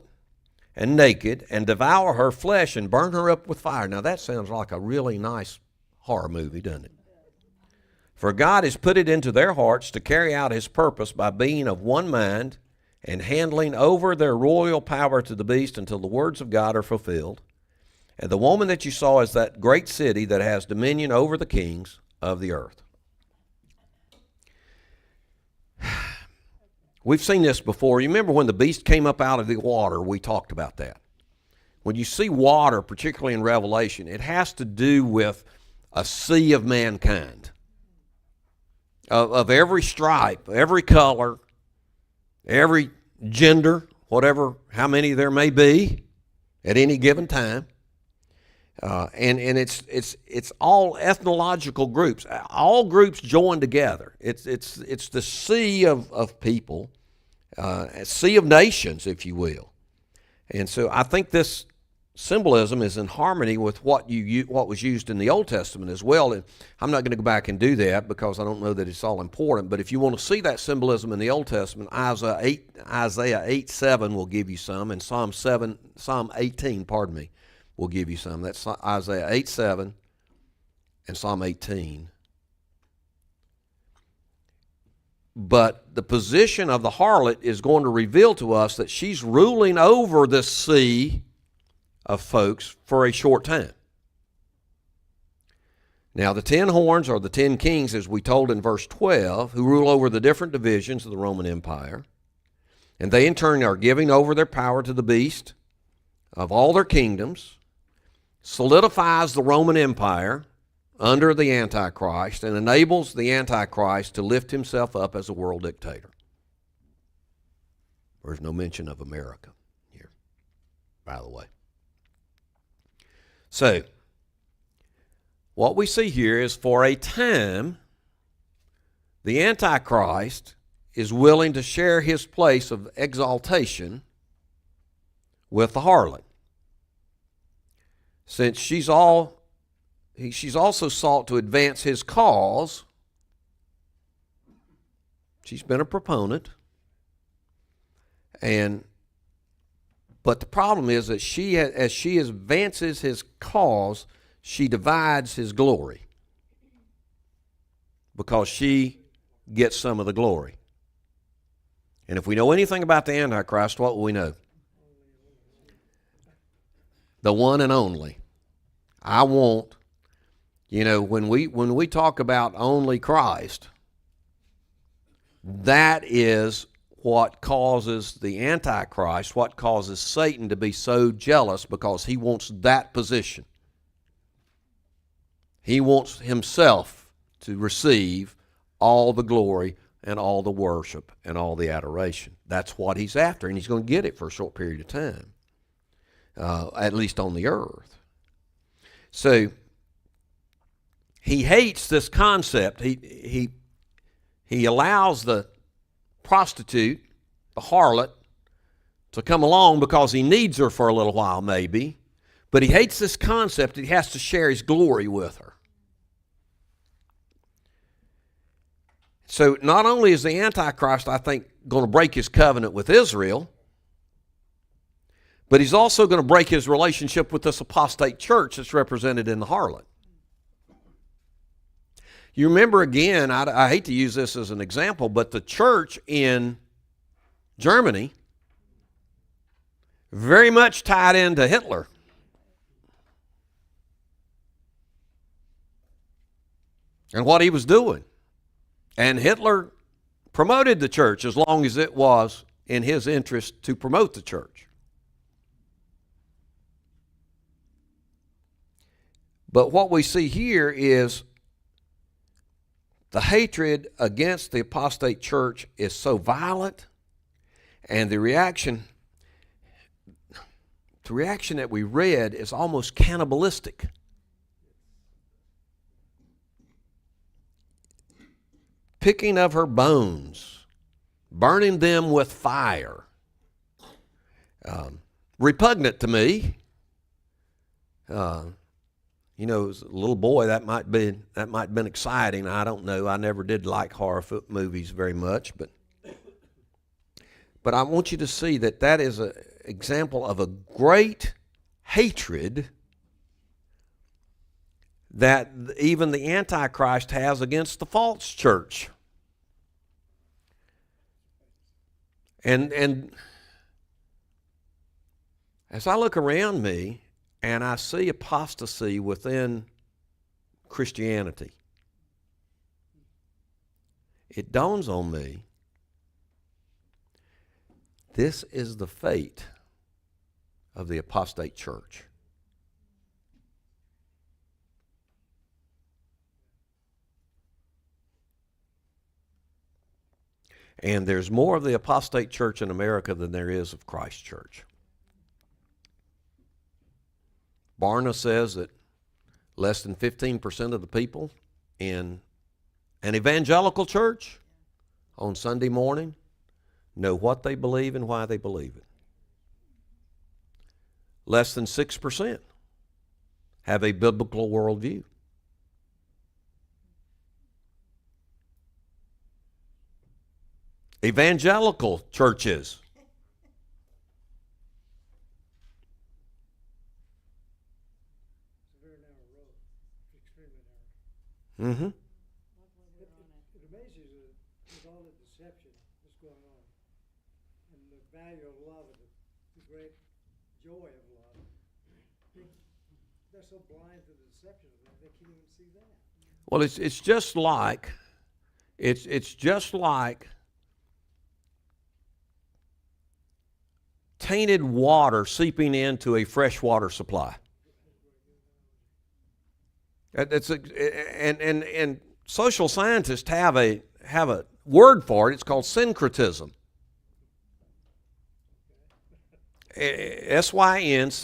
and naked and devour her flesh and burn her up with fire. Now that sounds like a really nice horror movie, doesn't it? For God has put it into their hearts to carry out his purpose by being of one mind and handling over their royal power to the beast until the words of God are fulfilled. And the woman that you saw is that great city that has dominion over the kings of the earth. We've seen this before. You remember when the beast came up out of the water, we talked about that. When you see water, particularly in Revelation, it has to do with a sea of mankind, of every stripe, every color, every gender, whatever, how many there may be at any given time. And it's all ethnological groups. All groups joined together. It's the sea of people, a sea of nations, if you will. And so I think this symbolism is in harmony with what was used in the Old Testament as well. And I'm not going to go back and do that because I don't know that it's all important. But if you want to see that symbolism in the Old Testament, Isaiah 8:7 will give you some, and Psalm 18, will give you some. That's Isaiah 8:7 and Psalm 18. But the position of the harlot is going to reveal to us that she's ruling over this sea of folks for a short time. Now, the 10 horns are the 10 kings, as we told in verse 12, who rule over the different divisions of the Roman Empire. And they, in turn, are giving over their power to the beast of all their kingdoms, solidifies the Roman Empire under the Antichrist, and enables the Antichrist to lift himself up as a world dictator. There's no mention of America here, by the way. So, what we see here is for a time, the Antichrist is willing to share his place of exaltation with the harlot. Since she's also sought to advance his cause, she's been a proponent, but the problem is that as she advances his cause, she divides his glory because she gets some of the glory. And if we know anything about the Antichrist, what will we know? The one and only. I want, when we talk about only Christ, that is what causes the Antichrist, what causes Satan to be so jealous, because he wants that position. He wants himself to receive all the glory and all the worship and all the adoration. That's what he's after, and he's going to get it for a short period of time, at least on the earth. So he hates this concept. He allows the prostitute, the harlot, to come along because he needs her for a little while maybe, but he hates this concept that he has to share his glory with her. So not only is the Antichrist, I think, going to break his covenant with Israel, but he's also going to break his relationship with this apostate church that's represented in the harlot. You remember again, I hate to use this as an example, but the church in Germany very much tied into Hitler. And what he was doing. And Hitler promoted the church as long as it was in his interest to promote the church. But what we see here is the hatred against the apostate church is so violent, and the reaction that we read is almost cannibalistic. Picking of her bones, burning them with fire. Repugnant to me. As a little boy, that might have been exciting. I don't know. I never did like horror movies very much, but I want you to see that is an example of a great hatred that even the Antichrist has against the false church. And as I look around me and I see apostasy within Christianity, it dawns on me, this is the fate of the apostate church. And there's more of the apostate church in America than there is of Christ Church. Barna says that less than 15% of the people in an evangelical church on Sunday morning know what they believe and why they believe it. Less than 6% have a biblical worldview. Evangelical churches. It's a very narrow road, extremely narrow. Mm-hmm. It amazes you with all the deception that's going on, and the value of love and the great joy of love. They're so blind to the deception of that, they can't even see that. Well, it's just like tainted water seeping into a freshwater supply. And social scientists have a word for it. It's called syncretism.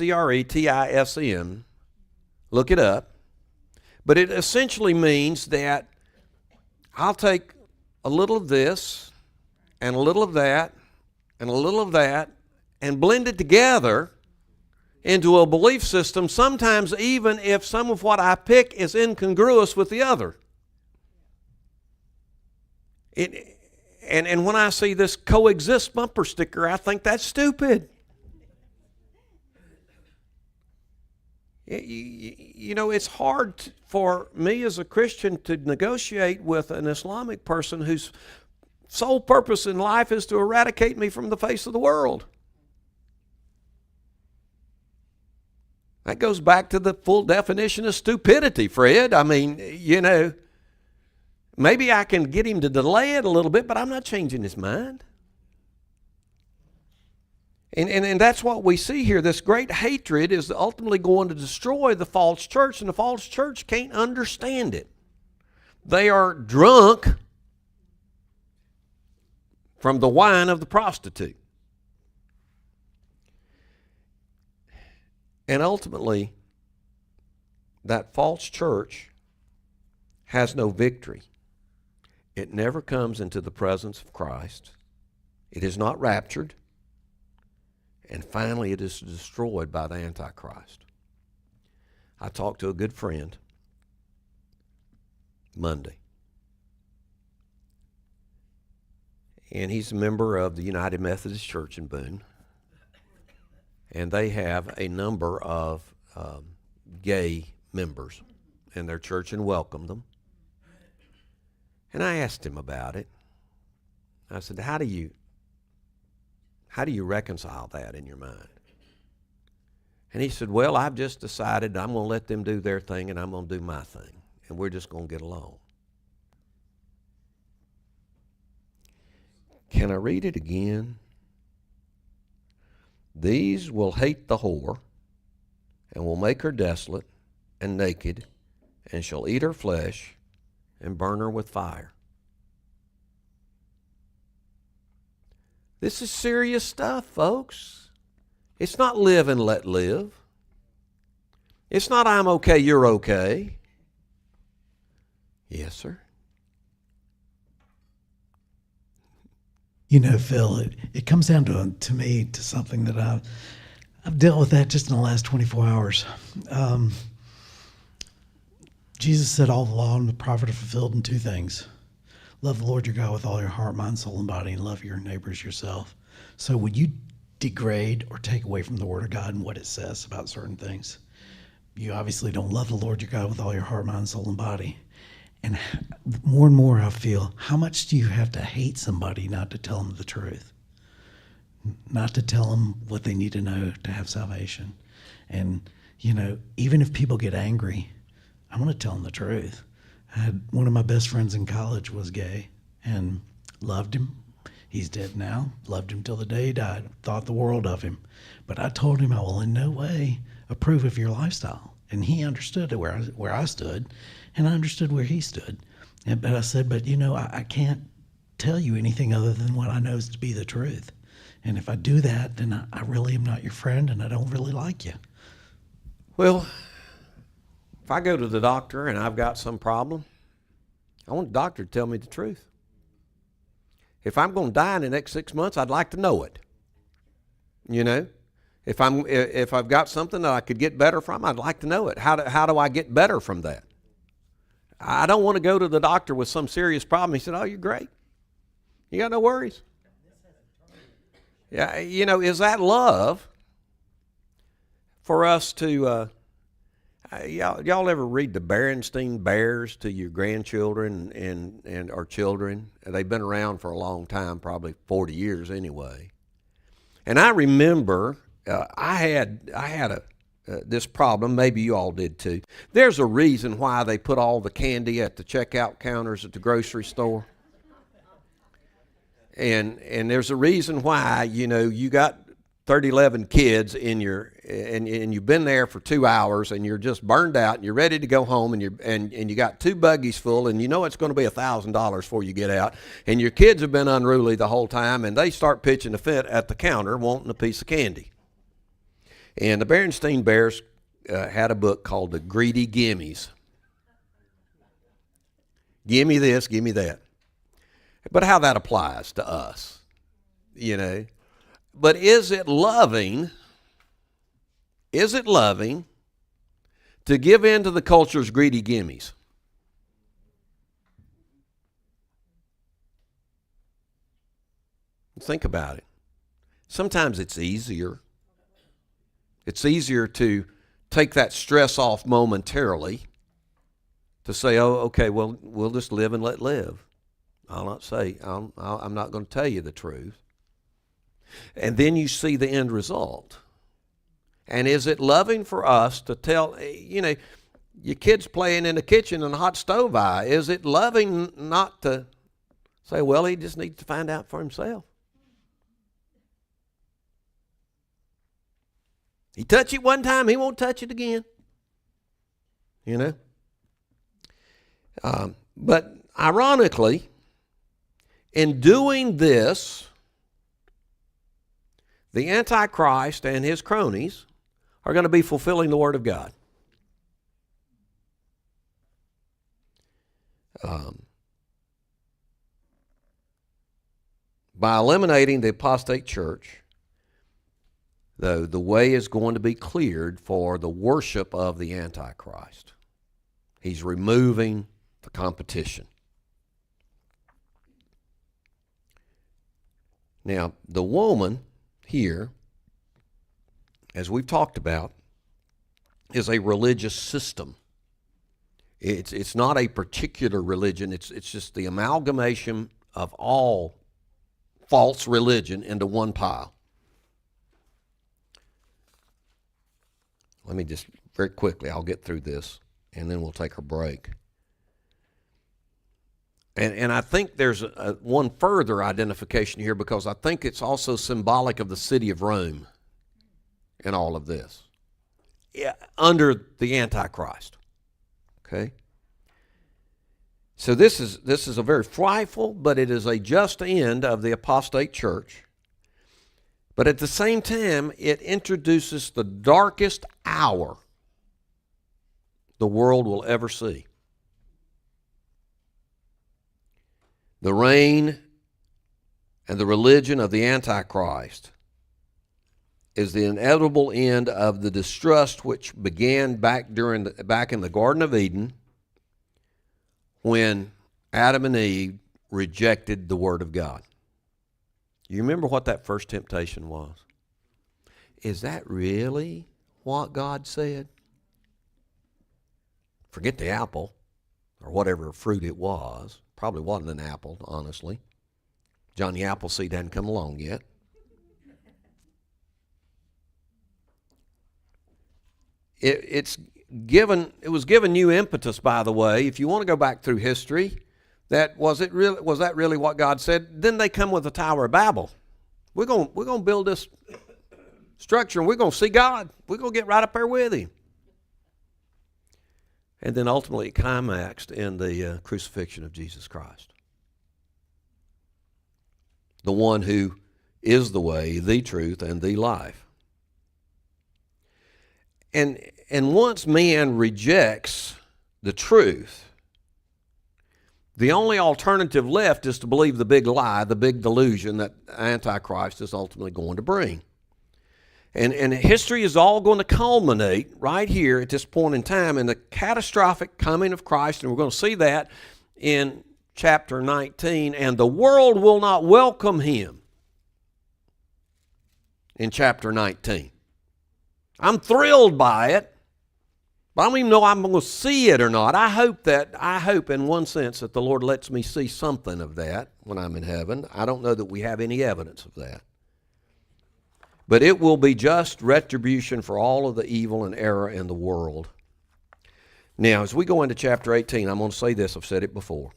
syncretism. Look it up. But it essentially means that I'll take a little of this and a little of that and a little of that and blend it together into a belief system, sometimes even if some of what I pick is incongruous with the other. And when I see this coexist bumper sticker, I think that's stupid. It's hard for me as a Christian to negotiate with an Islamic person whose sole purpose in life is to eradicate me from the face of the world. That goes back to the full definition of stupidity, Fred. I mean, maybe I can get him to delay it a little bit, but I'm not changing his mind. And that's what we see here. This great hatred is ultimately going to destroy the false church, and the false church can't understand it. They are drunk from the wine of the prostitute. And ultimately, that false church has no victory. It never comes into the presence of Christ. It is not raptured. And finally, it is destroyed by the Antichrist. I talked to a good friend Monday. And he's a member of the United Methodist Church in Boone. And they have a number of gay members in their church and welcomed them. And I asked him about it. I said, how do you reconcile that in your mind? And he said, well, I've just decided I'm going to let them do their thing and I'm going to do my thing. And we're just going to get along. Can I read it again? These will hate the whore and will make her desolate and naked and shall eat her flesh and burn her with fire. This is serious stuff, folks. It's not live and let live. It's not I'm okay, you're okay. Yes, sir. You know, Phil, it comes down to me to something that I've dealt with that just in the last 24 hours. Jesus said all the law and the prophet are fulfilled in two things. Love the Lord your God with all your heart, mind, soul, and body, and love your neighbors yourself. So when you degrade or take away from the Word of God and what it says about certain things, you obviously don't love the Lord your God with all your heart, mind, soul, and body. And more I feel, how much do you have to hate somebody not to tell them the truth? Not to tell them what they need to know to have salvation. And, you know, even if people get angry, I'm going to tell them the truth. I had one of my best friends in college was gay and loved him. He's dead now. Loved him till the day he died. Thought the world of him. But I told him I will in no way approve of your lifestyle. And he understood where I stood, and I understood where he stood. But I said, but you know, I can't tell you anything other than what I know is to be the truth. And if I do that, then I really am not your friend, and I don't really like you. Well, if I go to the doctor and I've got some problem, I want the doctor to tell me the truth. If I'm going to die in the next 6 months, I'd like to know it. You know, if I've got something that I could get better from, I'd like to know it. How do I get better from that? I don't want to go to the doctor with some serious problem. He said, "Oh, you're great. You got no worries." Yeah, you know, is that love for us to? Y'all ever read the Berenstain Bears to your grandchildren and our children? They've been around for a long time, probably 40 years anyway. And I remember I had this problem. Maybe you all did too. There's a reason why they put all the candy at the checkout counters at the grocery store. And there's a reason why, you know, you got 11 kids in your and you've been there for 2 hours and you're just burned out and you're ready to go home and you got 2 buggies full and you know it's going to be $1,000 before you get out, and your kids have been unruly the whole time and they start pitching a fit at the counter wanting a piece of candy. And the Berenstain Bears had a book called The Greedy Gimmies. Gimme this, gimme that. But how that applies to us, you know. But is it loving? Is it loving to give in to the culture's greedy gimmies? Think about it. Sometimes it's easier. It's easier to take that stress off momentarily, to say, oh, okay, well, we'll just live and let live. I'm not going to tell you the truth. And then you see the end result. And is it loving for us to tell, you know, your kid's playing in the kitchen and a hot stove eye? Is it loving not to say, well, he just needs to find out for himself? He touched it one time, he won't touch it again. You know? But ironically, in doing this, the Antichrist and his cronies are going to be fulfilling the Word of God. By eliminating the apostate church, though, the way is going to be cleared for the worship of the Antichrist. He's removing the competition. Now, the woman here, as we've talked about, is a religious system. It's not a particular religion. It's just the amalgamation of all false religion into one pile. Let me just very quickly, I'll get through this, and then we'll take a break. And I think there's one further identification here, because I think it's also symbolic of the city of Rome in all of this, under the Antichrist. Okay? So this is a very frightful, but it is a just end of the apostate church. But at the same time, it introduces the darkest hour the world will ever see. The reign and the religion of the Antichrist is the inevitable end of the distrust which began back in the Garden of Eden, when Adam and Eve rejected the Word of God. You remember what that first temptation was? Is that really what God said? Forget the apple, or whatever fruit it was. Probably wasn't an apple, honestly. Johnny Appleseed hadn't come along yet. It was given new impetus, by the way. If you want to go back through history, was that really what God said? Then they come with the Tower of Babel. We're going to build this structure, and we're going to see God. We're going to get right up there with Him. And then ultimately it climaxed in the crucifixion of Jesus Christ, the one who is the way, the truth, and the life. And once man rejects the truth, the only alternative left is to believe the big lie, the big delusion that Antichrist is ultimately going to bring. And history is all going to culminate right here at this point in time in the catastrophic coming of Christ, and we're going to see that in chapter 19, and the world will not welcome Him in chapter 19. I'm thrilled by it, but I don't even know I'm going to see it or not. I hope in one sense that the Lord lets me see something of that when I'm in heaven. I don't know that we have any evidence of that. But it will be just retribution for all of the evil and error in the world. Now, as we go into chapter 18, I'm going to say this. I've said it before.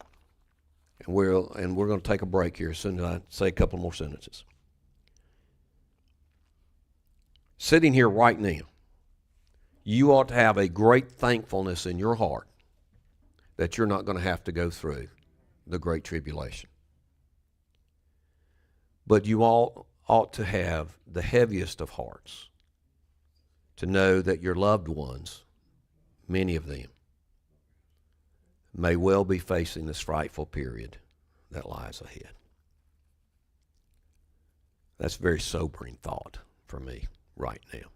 And we're going to take a break here as soon as I say a couple more sentences. Sitting here right now, you ought to have a great thankfulness in your heart that you're not going to have to go through the Great Tribulation. But you all ought to have the heaviest of hearts to know that your loved ones, many of them, may well be facing this frightful period that lies ahead. That's a very sobering thought for me right now,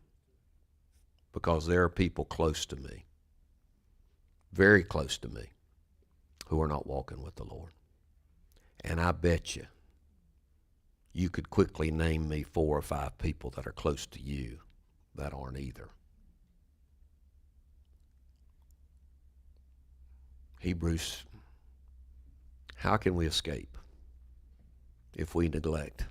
because there are people close to me, very close to me, who are not walking with the Lord. And I bet you could quickly name me 4 or 5 people that are close to you that aren't either. Hebrews, how can we escape if we neglect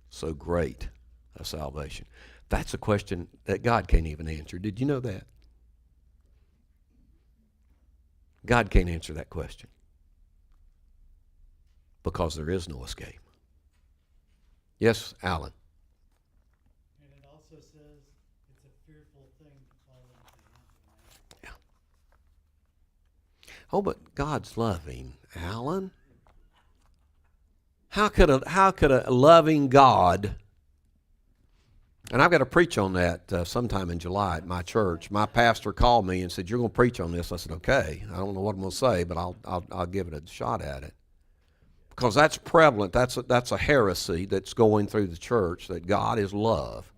so great a salvation? That's a question that God can't even answer. Did you know that? God can't answer that question, because there is no escape. Yes, Alan. And it also says it's a fearful Oh, but God's loving, Alan. How could a loving God, and I've got to preach on that sometime in July at my church. My pastor called me and said, "You're going to preach on this." I said, "Okay. I don't know what I'm going to say, but I'll give it a shot at it." Because that's prevalent. That's a heresy that's going through the church, that God is love.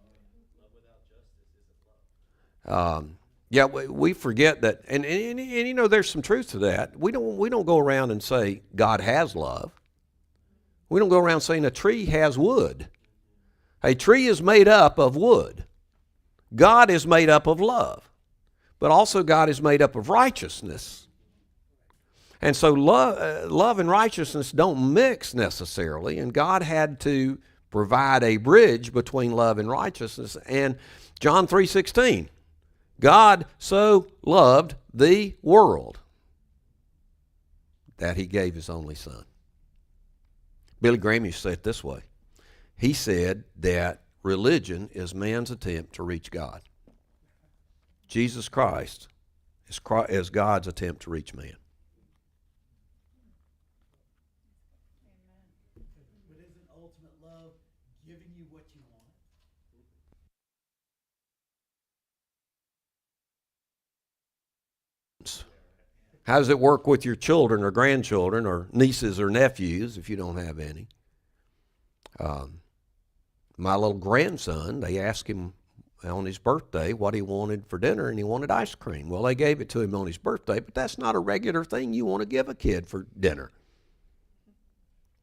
Yeah, we forget that, and you know, there's some truth to that. We don't go around and say God has love. We don't go around saying a tree has wood. A tree is made up of wood. God is made up of love, but also God is made up of righteousness. And so love and righteousness don't mix necessarily, and God had to provide a bridge between love and righteousness. And John 3:16, God so loved the world that he gave his only son. Billy Graham used to say it this way. He said that religion is man's attempt to reach God. Jesus Christ is God's attempt to reach man. But isn't ultimate love giving you what you want? How does it work with your children or grandchildren or nieces or nephews if you don't have any? My little grandson, they asked him on his birthday what he wanted for dinner, and he wanted ice cream. Well, they gave it to him on his birthday, but that's not a regular thing you want to give a kid for dinner.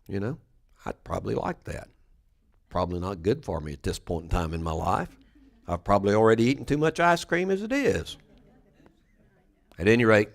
You know, I'd probably like that. Probably not good for me at this point in time in my life. I've probably already eaten too much ice cream as it is. At any rate,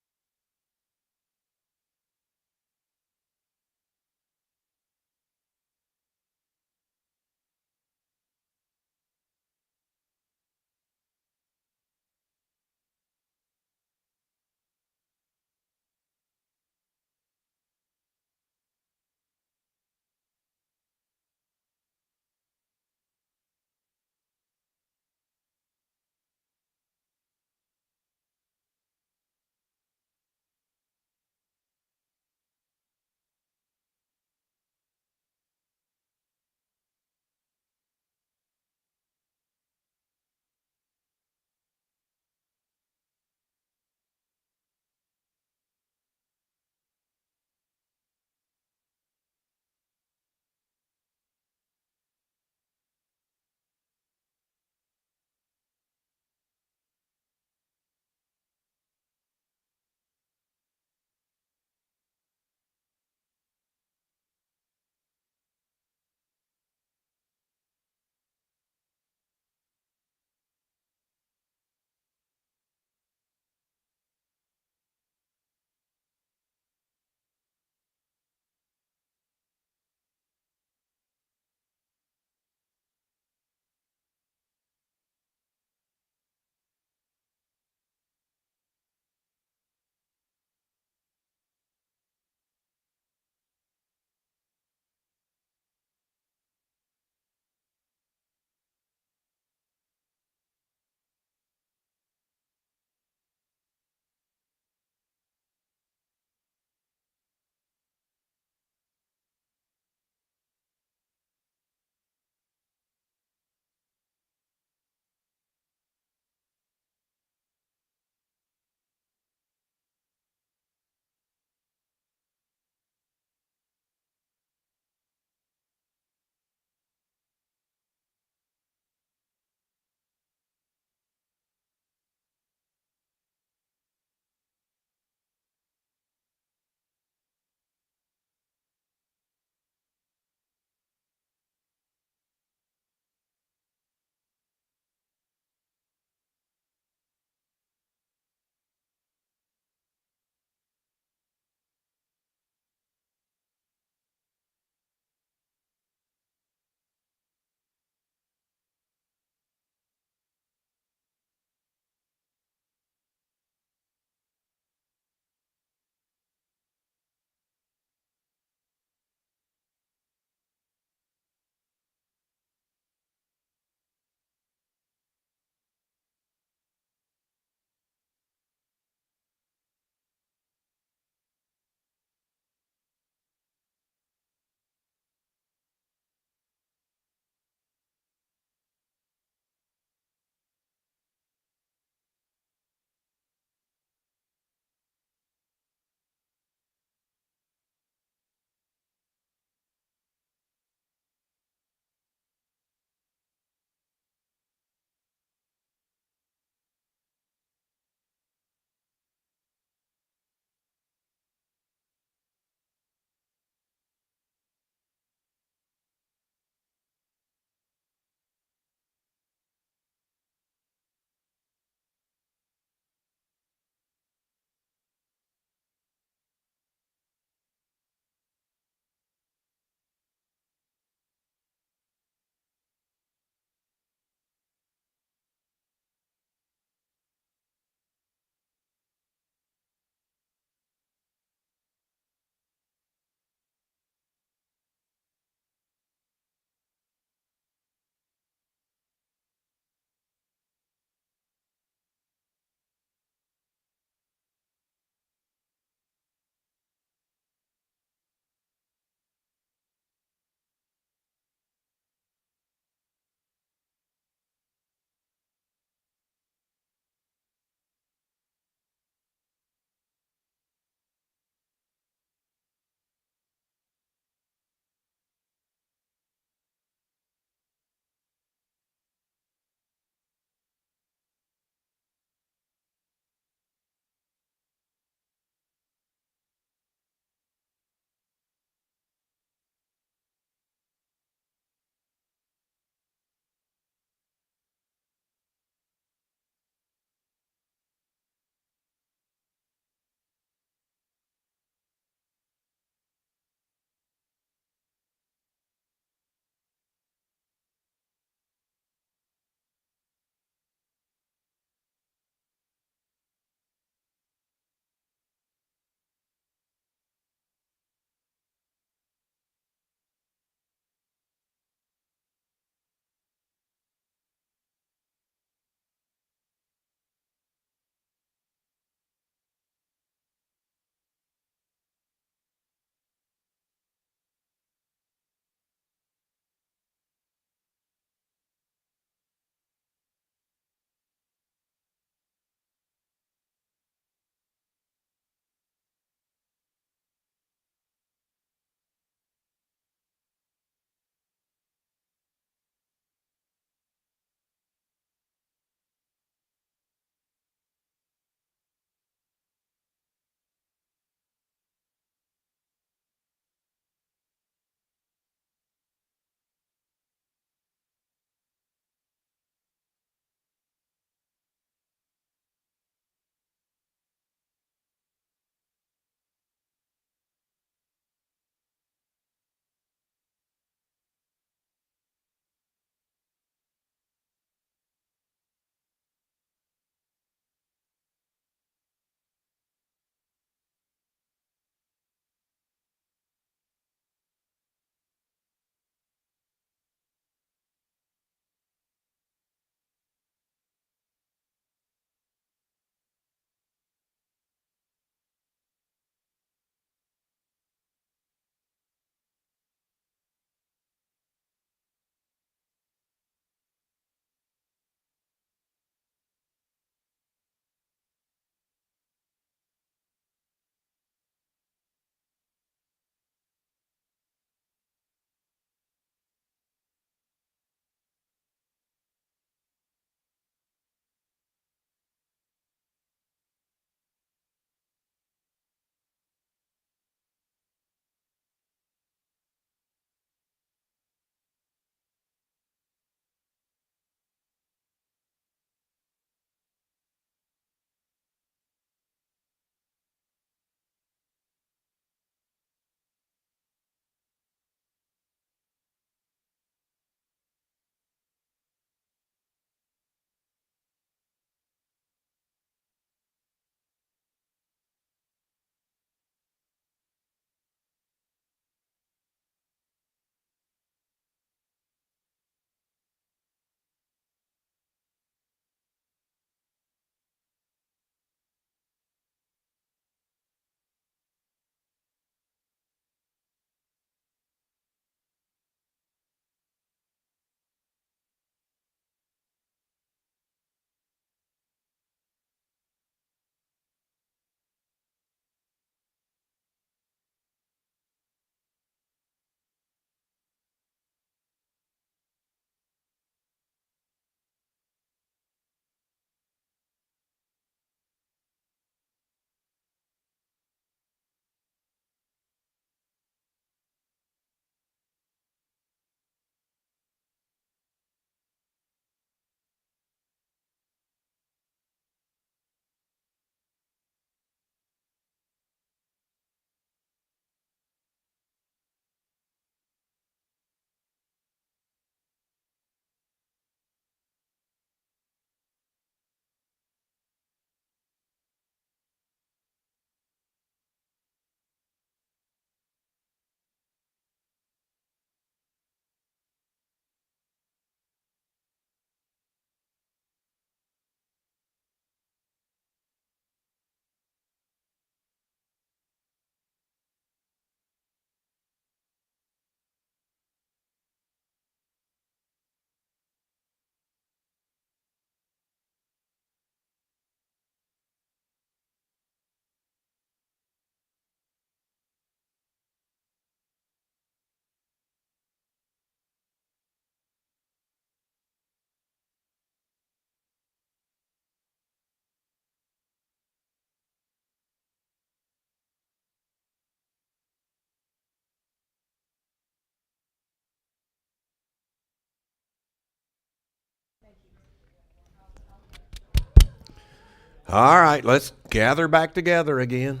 All right, let's gather back together again.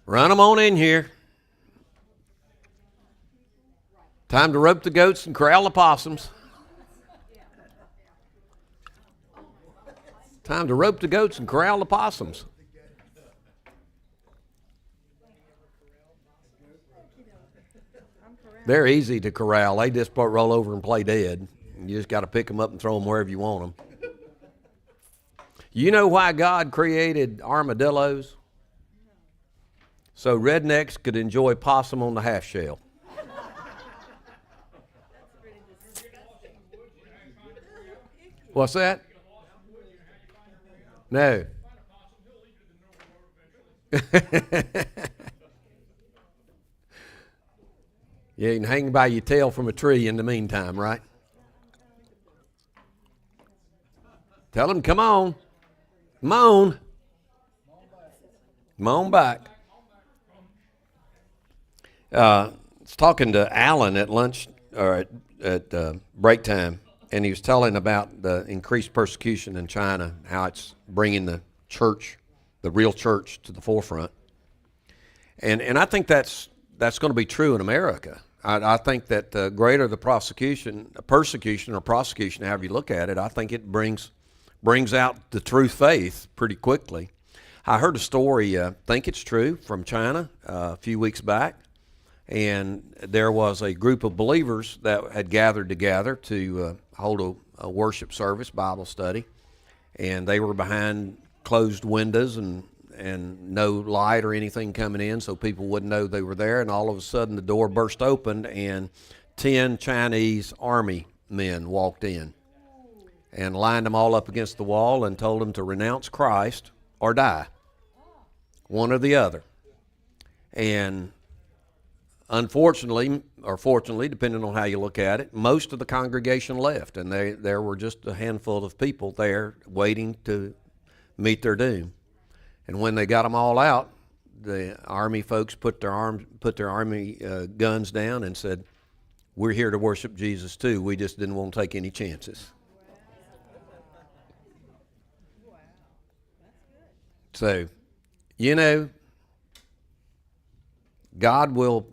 Run them on in here. Time to rope the goats and corral the possums. Time to rope the goats and corral the possums. They're easy to corral. They just roll over and play dead. You just got to pick them up and throw them wherever you want them. You know why God created armadillos? So rednecks could enjoy possum on the half shell. What's that? No. Yeah, you can hang by your tail from a tree in the meantime, right? Tell them, come on. Come on. Come on back. I was talking to Alan at lunch, or at break time, and he was telling about the increased persecution in China, how it's bringing the church, the real church, to the forefront. And I think that's going to be true in America. I think that the greater the persecution, however you look at it, I think it brings out the true faith pretty quickly. I heard a story, I think it's true, from China a few weeks back, and there was a group of believers that had gathered together to hold a worship service, Bible study, and they were behind closed windows and no light or anything coming in, so people wouldn't know they were there. And all of a sudden, the door burst open, and 10 Chinese army men walked in and lined them all up against the wall and told them to renounce Christ or die, one or the other. And unfortunately, or fortunately, depending on how you look at it, most of the congregation left, and there were just a handful of people there waiting to meet their doom. And when they got them all out, the army folks put their army guns down and said, "We're here to worship Jesus too. We just didn't want to take any chances." So, you know, God will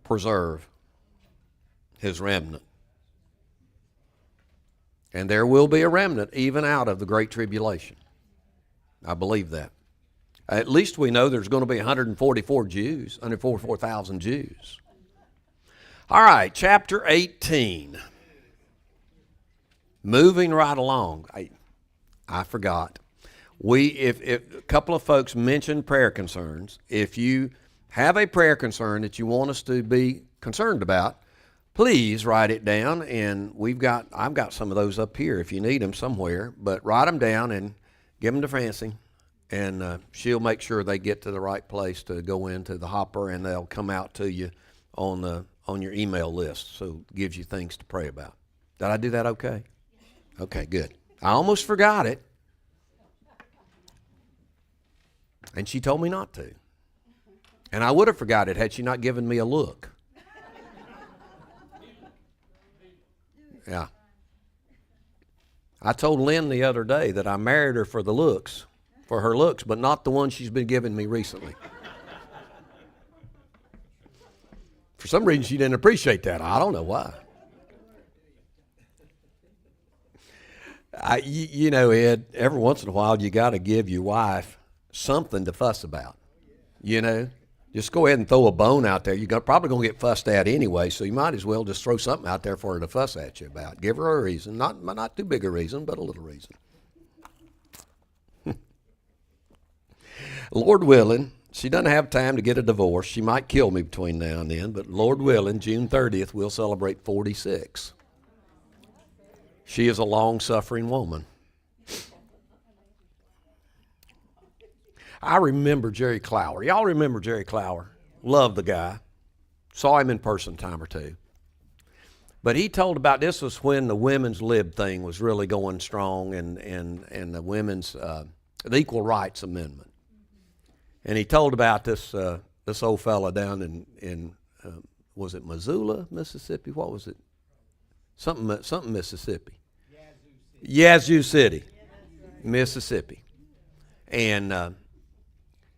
preserve his remnant. And there will be a remnant even out of the Great Tribulation. I believe that. At least we know there's going to be 144,000 Jews. All right, chapter 18. Moving right along. I forgot. If a couple of folks mentioned prayer concerns. If you have a prayer concern that you want us to be concerned about, please write it down. And I've got some of those up here if you need them somewhere. But write them down and give them to Francie. And she'll make sure they get to the right place to go into the hopper, and they'll come out to you on your email list. So it gives you things to pray about. Did I do that okay? Okay, good. I almost forgot it. And she told me not to. And I would have forgot it had she not given me a look. Yeah. I told Lynn the other day that I married her for her looks, but not the one she's been giving me recently. For some reason, she didn't appreciate that. I don't know why. You know, Ed, every once in a while, you got to give your wife something to fuss about. You know, Just go ahead and throw a bone out there. You're probably going to get fussed at anyway, so you might as well just throw something out there for her to fuss at you about. Give her a reason. Not too big a reason, but a little reason. Lord willing, she doesn't have time to get a divorce. She might kill me between now and then, but Lord willing, June 30th, we'll celebrate 46. She is a long-suffering woman. I remember Jerry Clower. Y'all remember Jerry Clower? Love the guy. Saw him in person a time or two. But he told about, this was when the women's lib thing was really going strong, and the women's the Equal Rights Amendment. And he told about this old fella down in was it Missoula, Mississippi? What was it? Something Mississippi. Yazoo City, Mississippi. And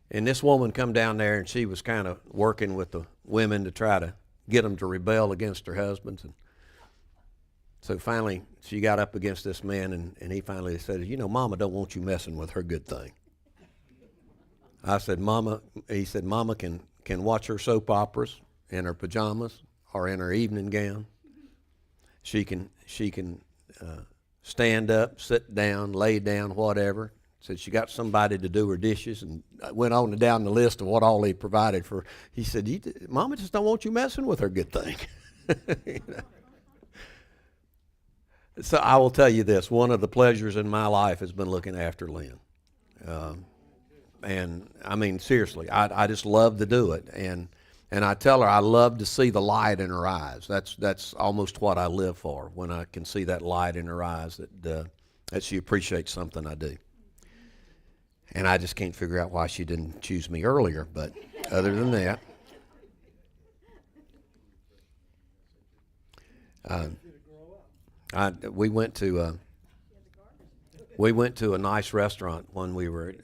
this woman come down there, and she was kind of working with the women to try to get them to rebel against their husbands. And so finally, she got up against this man, and he finally said, you know, Mama don't want you messing with her good thing. I said, Mama, he said, Mama can watch her soap operas in her pajamas or in her evening gown. She can stand up, sit down, lay down, whatever. Said she got somebody to do her dishes, and went on down the list of what all he provided for. He said, Mama just don't want you messing with her good thing. You know? So I will tell you this, one of the pleasures in my life has been looking after Lynn. And I mean, seriously, I just love to do it. And I tell her I love to see the light in her eyes. That's almost what I live for, when I can see that light in her eyes, that she appreciates something I do. And I just can't figure out why she didn't choose me earlier, but other than that. We went to a nice restaurant when we were,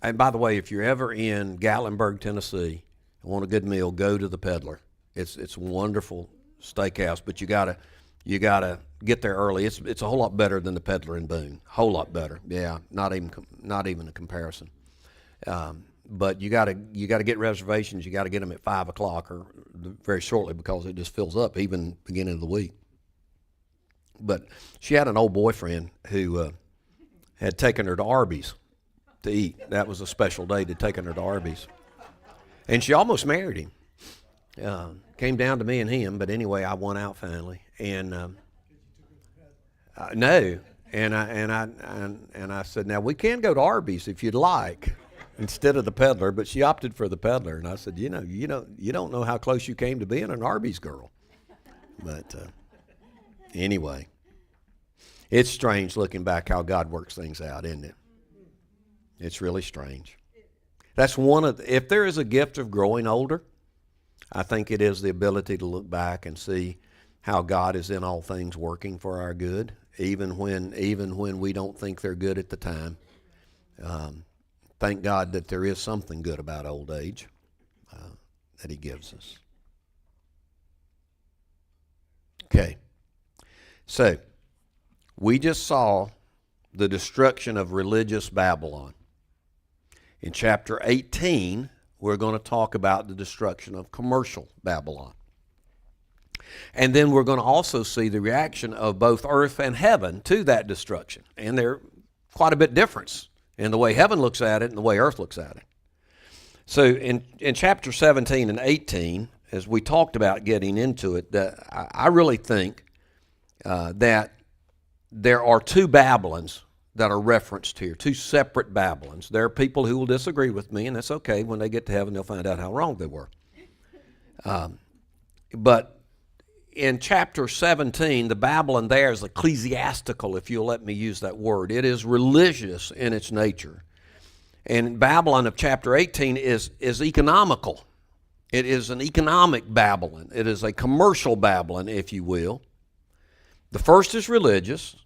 and by the way, if you're ever in Gatlinburg, Tennessee, and want a good meal, go to the Peddler. It's a wonderful steakhouse, but you gotta get there early. It's a whole lot better than the Peddler in Boone. Whole lot better. Yeah, not even a comparison. But you gotta get reservations. You gotta get them at 5 o'clock or very shortly, because it just fills up even beginning of the week. But she had an old boyfriend who had taken her to Arby's to eat. That was a special day to taking her to Arby's, and she almost married him. Came down to me and him, but anyway, I won out finally. And no, and I said, now we can go to Arby's if you'd like, instead of the Peddler. But she opted for the Peddler, and I said, you don't know how close you came to being an Arby's girl. But anyway, it's strange looking back how God works things out, isn't it? It's really strange. That's if there is a gift of growing older, I think it is the ability to look back and see how God is in all things working for our good, even when we don't think they're good at the time. Thank God that there is something good about old age that He gives us. Okay, so we just saw the destruction of religious Babylon. In chapter 18, we're going to talk about the destruction of commercial Babylon. And then we're going to also see the reaction of both earth and heaven to that destruction. And they're quite a bit difference in the way heaven looks at it and the way earth looks at it. So in chapter 17 and 18, as we talked about getting into it, I really think that there are two Babylons that are referenced here, two separate Babylons. There are people who will disagree with me, and that's okay. When they get to heaven, they'll find out how wrong they were. But in chapter 17, the Babylon there is ecclesiastical, if you'll let me use that word. It is religious in its nature. And Babylon of chapter 18 is economical. It is an economic Babylon. It is a commercial Babylon, if you will. The first is religious.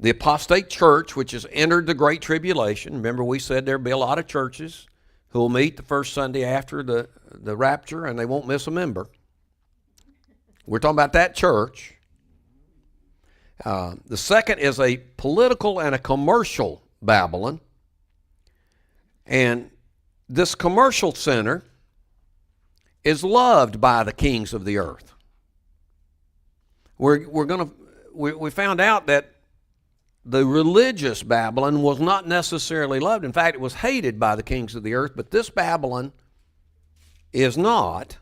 The apostate church, which has entered the Great Tribulation. Remember, we said there'll be a lot of churches who will meet the first Sunday after the rapture, and they won't miss a member. We're talking about that church. The second is a political and a commercial Babylon. And this commercial center is loved by the kings of the earth. We found out that the religious Babylon was not necessarily loved. In fact, it was hated by the kings of the earth, but this Babylon is not.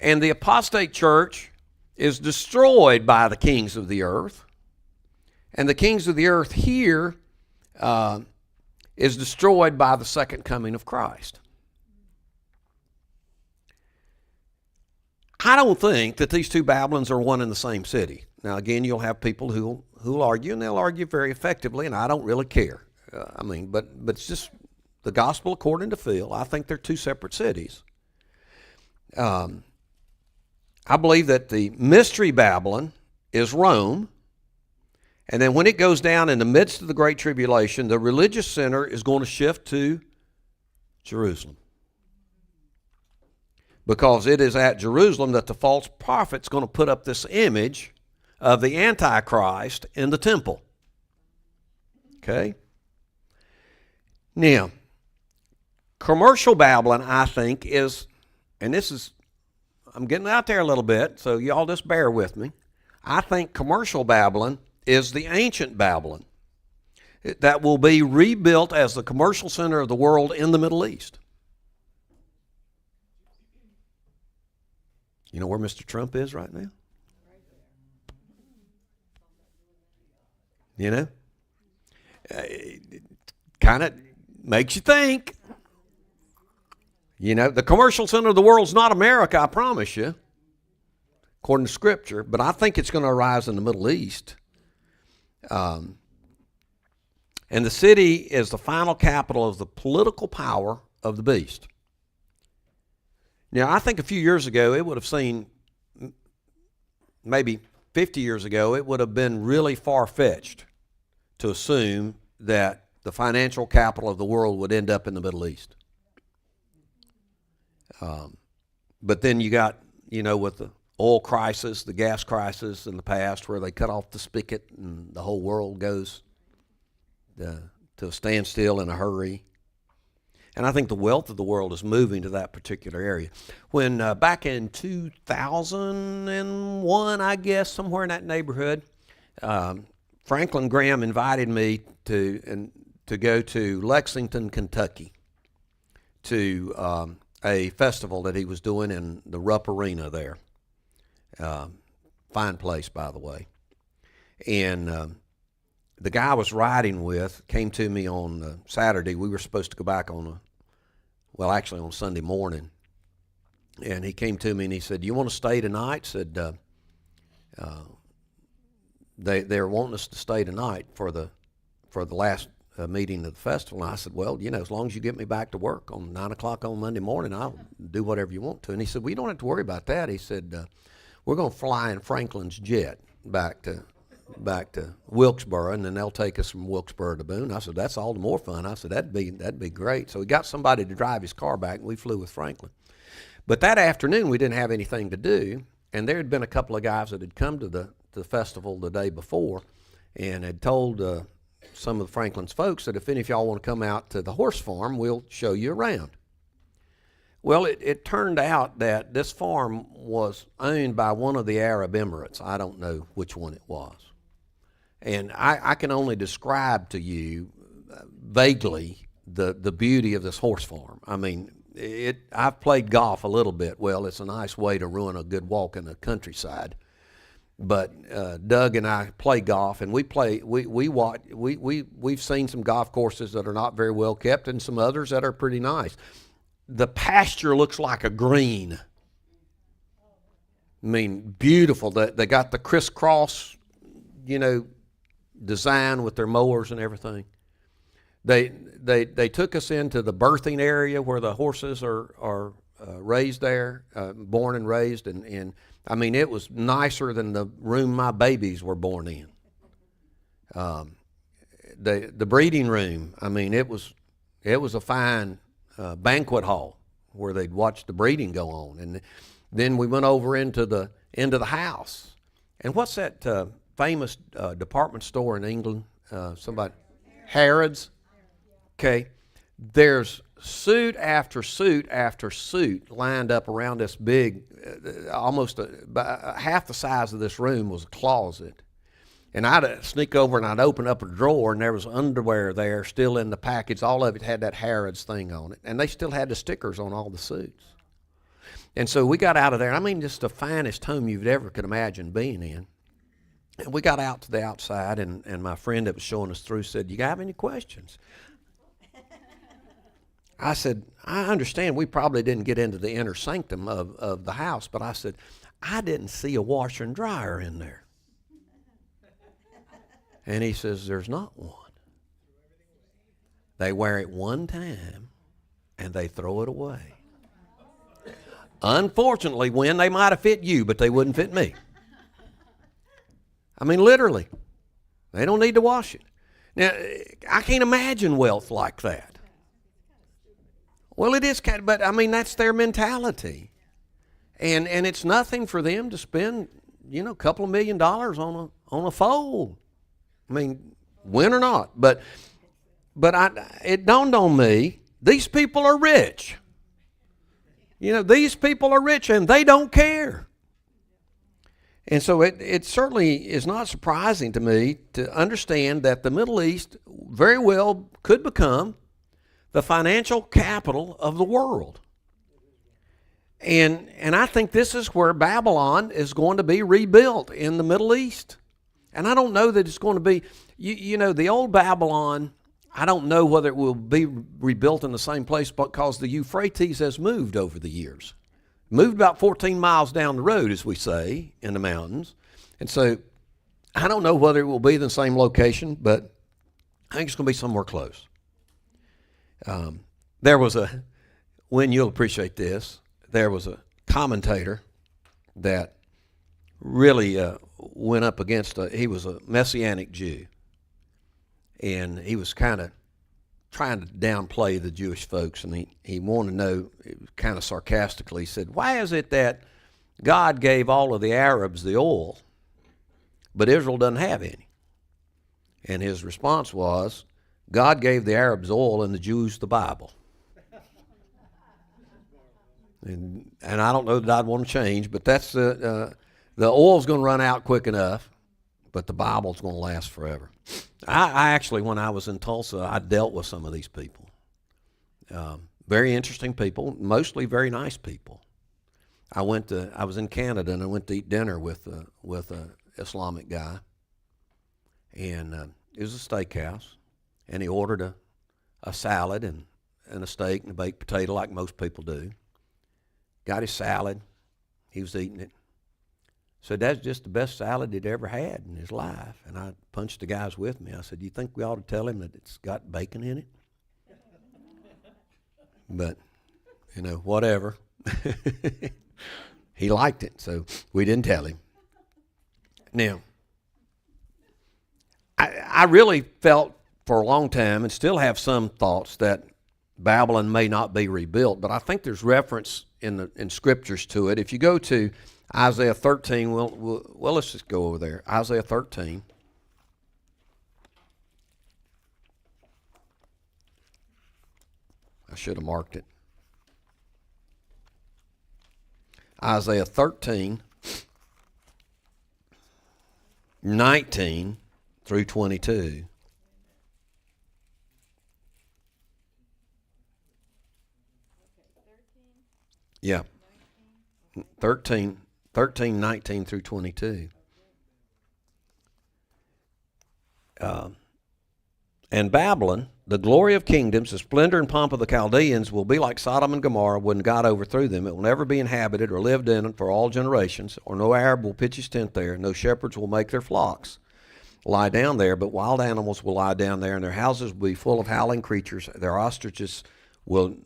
And the apostate church is destroyed by the kings of the earth. And the kings of the earth here is destroyed by the second coming of Christ. I don't think that these two Babylons are one and the same city. Now, again, you'll have people who'll argue, and they'll argue very effectively, and I don't really care. But it's just the gospel according to Phil. I think they're two separate cities. I believe that the mystery Babylon is Rome, and then when it goes down in the midst of the Great Tribulation, the religious center is going to shift to Jerusalem. Because it is at Jerusalem that the false prophet's going to put up this image of the Antichrist in the temple. Okay? Now, commercial Babylon, I think, is, and this is, I'm getting out there a little bit, so y'all just bear with me. I think commercial Babylon is the ancient Babylon that will be rebuilt as the commercial center of the world in the Middle East. You know where Mr. Trump is right now? You know? It kind of makes you think. You know, the commercial center of the world is not America, I promise you, according to Scripture, but I think it's going to arise in the Middle East. And the city is the final capital of the political power of the beast. Now, I think a few years ago, it would have seemed, maybe 50 years ago, it would have been really far-fetched to assume that the financial capital of the world would end up in the Middle East. But then you got, you know, with the oil crisis, the gas crisis in the past, where they cut off the spigot and the whole world goes to a standstill in a hurry. And I think the wealth of the world is moving to that particular area. When back in 2001, I guess, somewhere in that neighborhood, Franklin Graham invited me to go to Lexington, Kentucky, to a festival that he was doing in the Rupp Arena there. Fine place, by the way. And the guy I was riding with came to me on Saturday. We were supposed to go back on on Sunday morning. And he came to me and he said, "Do you want to stay tonight?" Said, they're wanting us to stay tonight for the last meeting of the festival. And I said, "Well, you know, as long as you get me back to work on 9 o'clock on Monday morning, I'll do whatever you want to." And he said, "Well, you don't have to worry about that." He said, "We're going to fly in Franklin's jet back to Wilkesboro, and then they'll take us from Wilkesboro to Boone." I said, "That's all the more fun." I said, that'd be great. So he got somebody to drive his car back, and we flew with Franklin. But that afternoon, we didn't have anything to do, and there had been a couple of guys that had come to the festival the day before and had told some of Franklin's folks that if any of y'all want to come out to the horse farm, we'll show you around. Well, it turned out that this farm was owned by one of the Arab Emirates. I don't know which one it was. And I can only describe to you vaguely the beauty of this horse farm. I mean, I've played golf a little bit. Well, it's a nice way to ruin a good walk in the countryside. But Doug and I play golf, and we've seen some golf courses that are not very well kept, and some others that are pretty nice. The pasture looks like a green. I mean, beautiful. They got the crisscross, you know, design with their mowers and everything. They took us into the birthing area where the horses are raised there, born and raised, and I mean, it was nicer than the room my babies were born in. The breeding room, I mean, it was a fine banquet hall where they'd watch the breeding go on. And then we went over into the house. And what's that famous department store in England? Harrods. Okay. There's suit after suit after suit lined up around this big, almost half the size of this room was a closet. And I'd sneak over and I'd open up a drawer, and there was underwear there still in the package. All of it had that Harrods thing on it. And they still had the stickers on all the suits. And so we got out of there. I mean, just the finest home you'd ever could imagine being in. And we got out to the outside, and my friend that was showing us through said, "You have any questions?" I said, "I understand we probably didn't get into the inner sanctum of the house," but I said, "I didn't see a washer and dryer in there." And he says, "There's not one. They wear it one time and they throw it away. Unfortunately, when they might have fit you, but they wouldn't fit me." I mean, literally. They don't need to wash it. Now, I can't imagine wealth like that. Well, it is kind of, but I mean, that's their mentality. And it's nothing for them to spend, a couple of $1 million on a fold. I mean, win or not. But it dawned on me, these people are rich. These people are rich and they don't care. And so it certainly is not surprising to me to understand that the Middle East very well could become the financial capital of the world. And I think this is where Babylon is going to be rebuilt, in the Middle East. And I don't know that it's going to be, the old Babylon, I don't know whether it will be rebuilt in the same place, because the Euphrates has moved over the years. Moved about 14 miles down the road, as we say, in the mountains. And so I don't know whether it will be the same location, but I think it's going to be somewhere close. There was you'll appreciate this, there was a commentator that really went up against, he was a Messianic Jew. And he was kind of trying to downplay the Jewish folks, and he wanted to know, kind of sarcastically, he said, "Why is it that God gave all of the Arabs the oil, but Israel doesn't have any?" And his response was, "God gave the Arabs oil and the Jews the Bible." And I don't know that I'd want to change, but that's the oil's going to run out quick enough, but the Bible's going to last forever. I actually, when I was in Tulsa, I dealt with some of these people. Very interesting people, mostly very nice people. I was in Canada, and I went to eat dinner with an Islamic guy, and it was a steakhouse, and he ordered a salad and a steak and a baked potato, like most people do. Got his salad. He was eating it. So that's just the best salad he'd ever had in his life. And I punched the guys with me. I said, "You think we ought to tell him that it's got bacon in it?" But, whatever. He liked it, so we didn't tell him. Now, I really felt for a long time, and still have some thoughts, that Babylon may not be rebuilt. But I think there's reference in scriptures to it. If you go to Isaiah 13, well, let's just go over there. Isaiah 13. I should have marked it. Isaiah 13, 19 through 22. Yeah. 13, 19 through 22. And Babylon, the glory of kingdoms, the splendor and pomp of the Chaldeans, will be like Sodom and Gomorrah when God overthrew them. It will never be inhabited or lived in for all generations, or no Arab will pitch his tent there. No shepherds will make their flocks lie down there, but wild animals will lie down there, and their houses will be full of howling creatures. Their ostriches will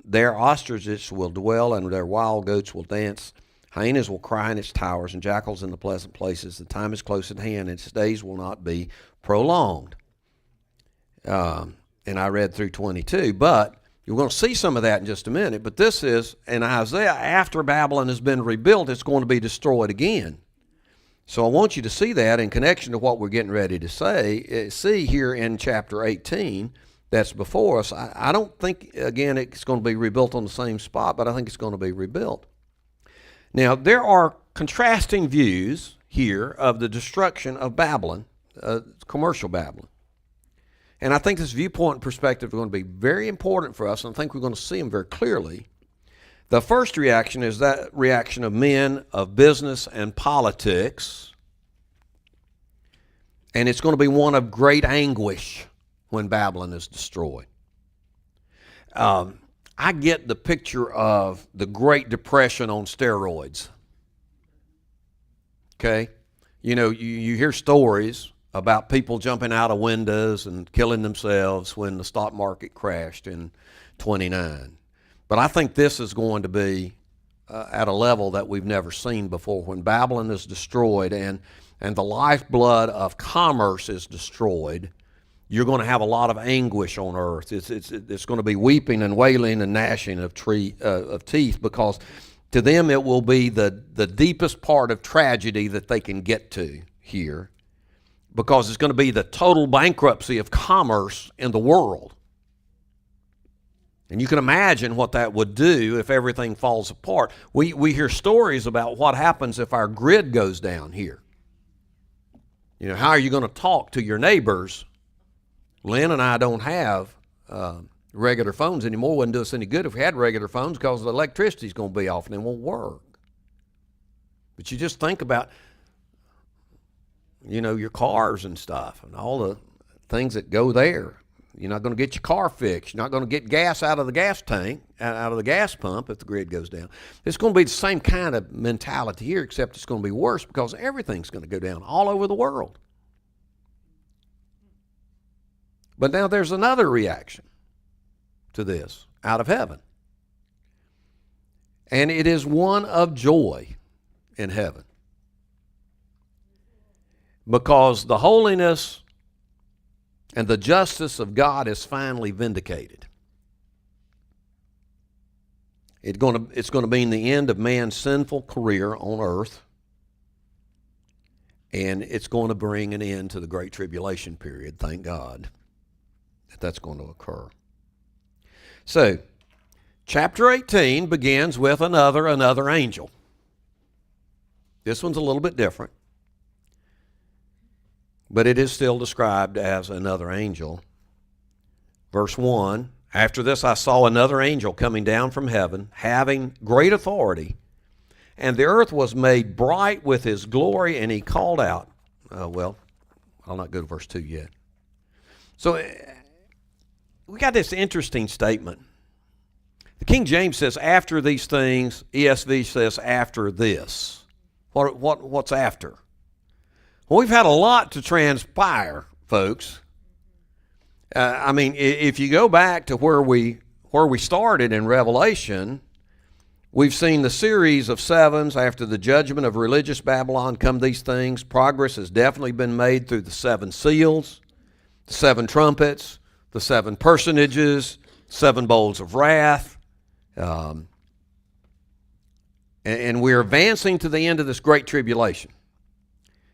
dwell, and their wild goats will dance. Hyenas will cry in its towers, and jackals in the pleasant places. The time is close at hand, and its days will not be prolonged. And I read through 22, but you're going to see some of that in just a minute. But this is, in Isaiah, after Babylon has been rebuilt, it's going to be destroyed again. So I want you to see that in connection to what we're getting ready to see here in chapter 18, that's before us. I don't think, again, it's going to be rebuilt on the same spot, but I think it's going to be rebuilt. Now, there are contrasting views here of the destruction of Babylon, commercial Babylon. And I think this viewpoint and perspective are going to be very important for us, and I think we're going to see them very clearly. The first reaction is that reaction of men of business and politics, and it's going to be one of great anguish when Babylon is destroyed. I get the picture of the Great Depression on steroids. Okay? You know, you hear stories about people jumping out of windows and killing themselves when the stock market crashed in 29. But I think this is going to be at a level that we've never seen before. When Babylon is destroyed and the lifeblood of commerce is destroyed, you're going to have a lot of anguish on earth. It's going to be weeping and wailing and gnashing of teeth, because to them it will be the deepest part of tragedy that they can get to here, because it's going to be the total bankruptcy of commerce in the world. And you can imagine what that would do if everything falls apart. We hear stories about what happens if our grid goes down here. You know, how are you going to talk to your neighbors? Lynn and I don't have regular phones anymore. It wouldn't do us any good if we had regular phones, because the electricity's going to be off and it won't work. But you just think about, you know, your cars and stuff and all the things that go there. You're not going to get your car fixed. You're not going to get gas out of the gas tank, out of the gas pump if the grid goes down. It's going to be the same kind of mentality here, except it's going to be worse, because everything's going to go down all over the world. But now there's another reaction to this out of heaven. And it is one of joy in heaven. Because the holiness and the justice of God is finally vindicated. It's going to mean the end of man's sinful career on earth. And it's going to bring an end to the Great Tribulation period, thank God that that's going to occur. So, chapter 18 begins with another angel. This one's a little bit different, but it is still described as another angel. Verse 1, after this I saw another angel coming down from heaven, having great authority, and the earth was made bright with his glory, and he called out. Well, I'll not go to verse 2 yet. So, we got this interesting statement. The King James says, after these things. ESV says, after this. What's after? Well, we've had a lot to transpire, folks. I mean, if you go back to where we started in Revelation, we've seen the series of sevens. After the judgment of religious Babylon come these things. Progress has definitely been made through the 7 seals, the 7 trumpets, the 7 personages, 7 bowls of wrath. And we're advancing to the end of this great tribulation.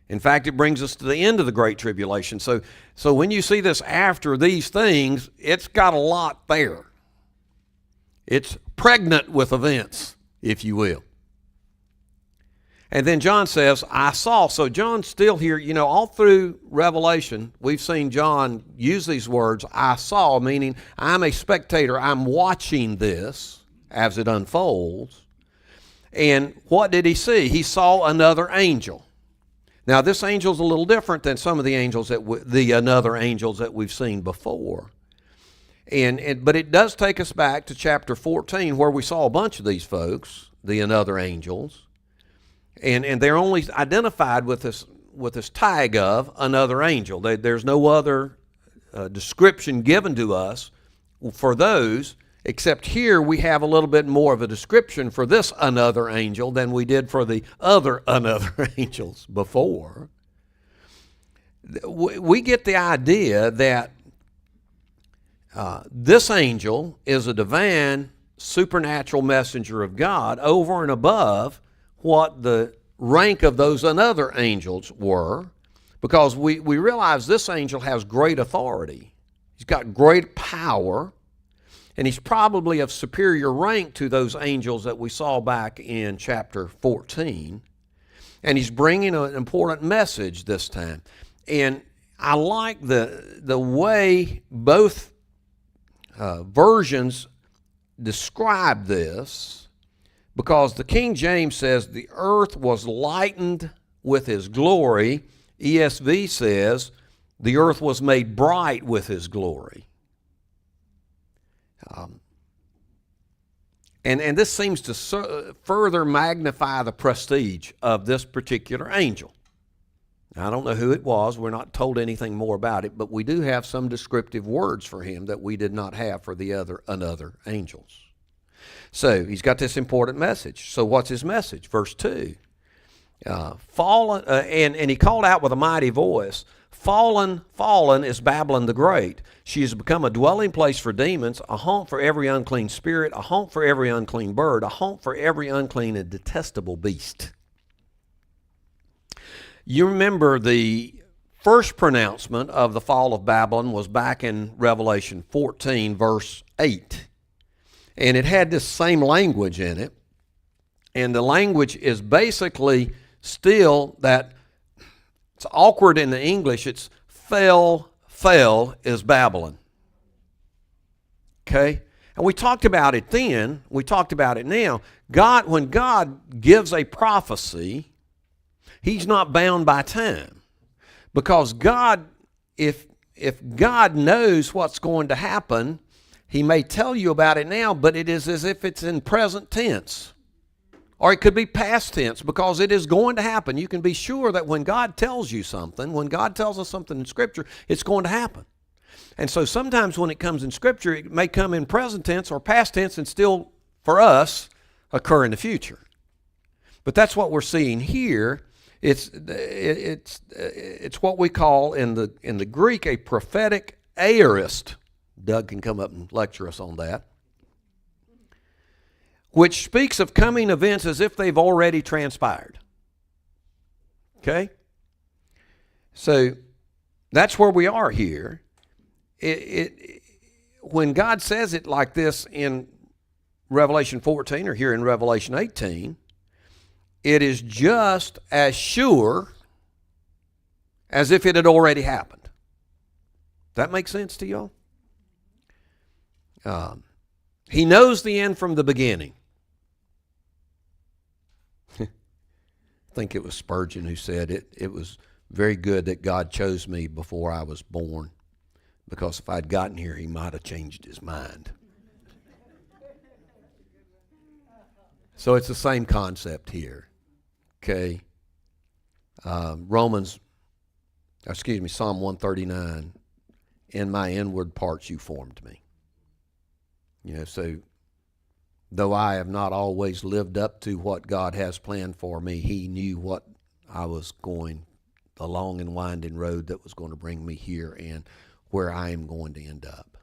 In fact, it brings us to the end of the Great Tribulation. So when you see this after these things, it's got a lot there. It's pregnant with events, if you will. And then John says, I saw. So John's still here. You know, all through Revelation, we've seen John use these words, I saw, meaning I'm a spectator. I'm watching this as it unfolds. And what did he see? He saw another angel. Now, this angel's a little different than some of the angels other angels that we've seen before. But it does take us back to chapter 14, where we saw a bunch of these folks, the other angels. And they're only identified with this tag of another angel. There's no other description given to us for those, except here we have a little bit more of a description for this another angel than we did for the other another angels before. We get the idea that this angel is a divine, supernatural messenger of God over and above what the rank of those other angels were, because we realize this angel has great authority. He's got great power, and he's probably of superior rank to those angels that we saw back in chapter 14. And he's bringing an important message this time. And I like the way both versions describe this, because the King James says the earth was lightened with his glory. ESV says the earth was made bright with his glory. And this seems to further magnify the prestige of this particular angel. I don't know who it was. We're not told anything more about it, but we do have some descriptive words for him that we did not have for the other angels. So he's got this important message. So what's his message? Verse 2. Fallen, and he called out with a mighty voice, fallen is Babylon the Great. She has become a dwelling place for demons, a haunt for every unclean spirit, a haunt for every unclean bird, a haunt for every unclean and detestable beast. You remember the first pronouncement of the fall of Babylon was back in Revelation 14, verse 8. And it had this same language in it. And the language is basically still that, it's awkward in the English, it's fell is Babylon. Okay? And we talked about it then, we talked about it now. When God gives a prophecy, he's not bound by time. Because God, if God knows what's going to happen, he may tell you about it now, but it is as if it's in present tense. Or it could be past tense, because it is going to happen. You can be sure that when God tells you something, when God tells us something in Scripture, it's going to happen. And so sometimes when it comes in Scripture, it may come in present tense or past tense and still, for us, occur in the future. But that's what we're seeing here. It's what we call in the Greek a prophetic aorist. Doug can come up and lecture us on that. Which speaks of coming events as if they've already transpired. Okay? So that's where we are here. When God says it like this in Revelation 14 or here in Revelation 18, it is just as sure as if it had already happened. That makes sense to y'all? He knows the end from the beginning. I think it was Spurgeon who said it was very good that God chose me before I was born, because if I'd gotten here, he might have changed his mind. So it's the same concept here. Okay. Psalm 139, in my inward parts you formed me. So though I have not always lived up to what God has planned for me, he knew what I was going, the long and winding road that was going to bring me here and where I am going to end up.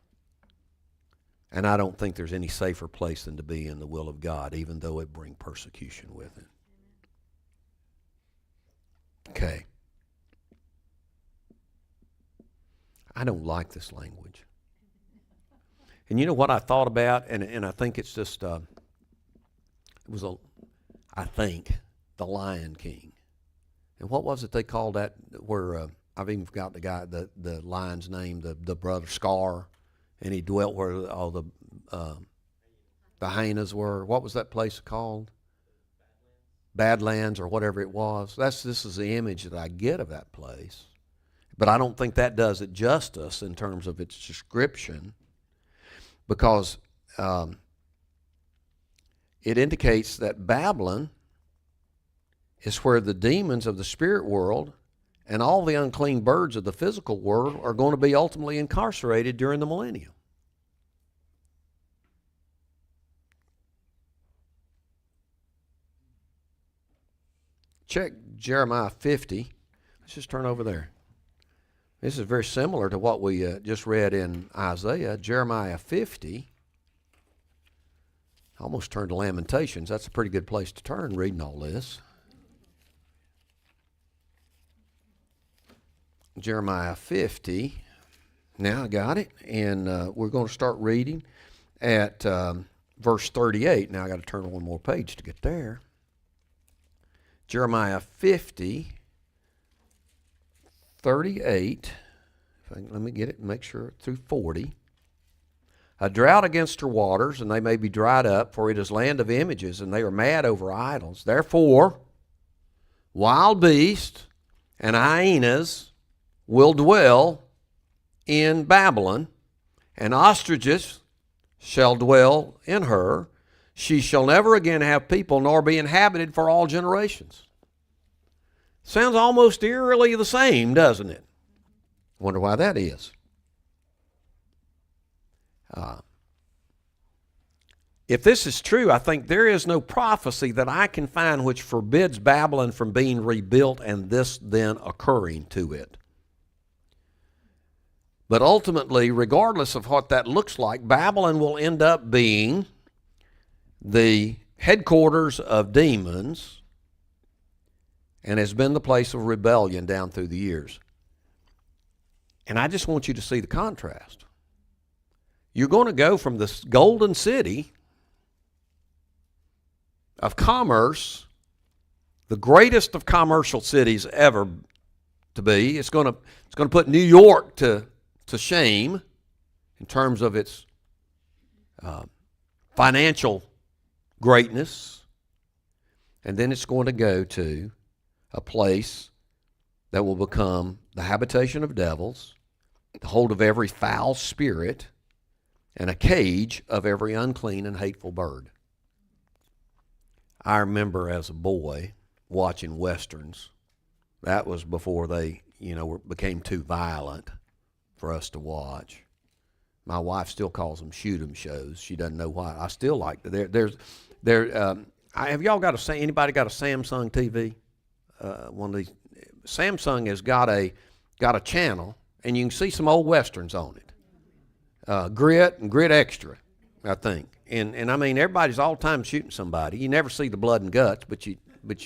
And I don't think there's any safer place than to be in the will of God, even though it brings persecution with it. Okay. I don't like this language. And you know what I thought about, and I think it's just, I think, the Lion King. And what was it they called that, where, I've even forgot the lion's name, the brother Scar, and he dwelt where all the hyenas were. What was that place called? Badlands or whatever it was. This is the image that I get of that place. But I don't think that does it justice in terms of its description, because it indicates that Babylon is where the demons of the spirit world and all the unclean birds of the physical world are going to be ultimately incarcerated during the millennium. Check Jeremiah 50. Let's just turn over there. This is very similar to what we just read in Isaiah. Jeremiah 50. I almost turned to Lamentations. That's a pretty good place to turn reading all this. Jeremiah 50. Now I got it, and we're going to start reading at verse 38. Now I got to turn one more page to get there. Jeremiah 50, 38. Let me get it and make sure through 40. A drought against her waters, and they may be dried up, for it is land of images, and they are mad over idols. Therefore, wild beasts and hyenas will dwell in Babylon, and ostriches shall dwell in her. She shall never again have people, nor be inhabited for all generations. Sounds almost eerily the same, doesn't it? Wonder why that is. If this is true, I think there is no prophecy that I can find which forbids Babylon from being rebuilt and this then occurring to it. But ultimately, regardless of what that looks like, Babylon will end up being the headquarters of demons and has been the place of rebellion down through the years. And I just want you to see the contrast. You're going to go from this golden city of commerce, the greatest of commercial cities ever to be. It's going to put New York to shame in terms of its financial greatness. And then it's going to go to a place that will become the habitation of devils, the hold of every foul spirit, and a cage of every unclean and hateful bird. I remember as a boy watching Westerns. That was before they, became too violent for us to watch. My wife still calls them shoot 'em shows. She doesn't know why. I still like that. Have y'all got anybody got a Samsung TV? One of these. Samsung has got a channel, and you can see some old Westerns on it. Grit and Grit Extra, I think. And I mean, everybody's all the time shooting somebody. You never see the blood and guts, but you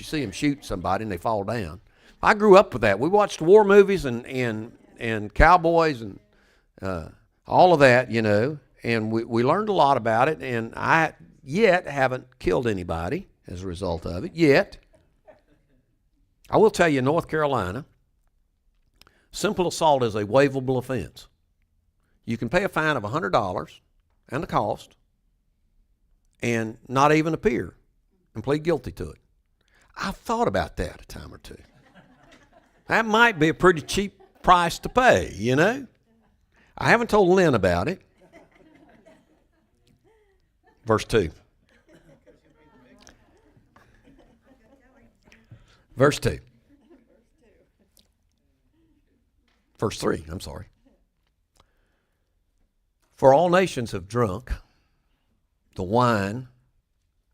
see them shoot somebody and they fall down. I grew up with that. We watched war movies and cowboys and all of that, and we learned a lot about it. And I yet haven't killed anybody as a result of it yet. I will tell you, in North Carolina, simple assault is a waivable offense. You can pay a fine of $100 and the cost and not even appear and plead guilty to it. I've thought about that a time or two. That might be a pretty cheap price to pay, I haven't told Lynn about it. Verse 2. Verse 2. Verse 3, I'm sorry. For all nations have drunk the wine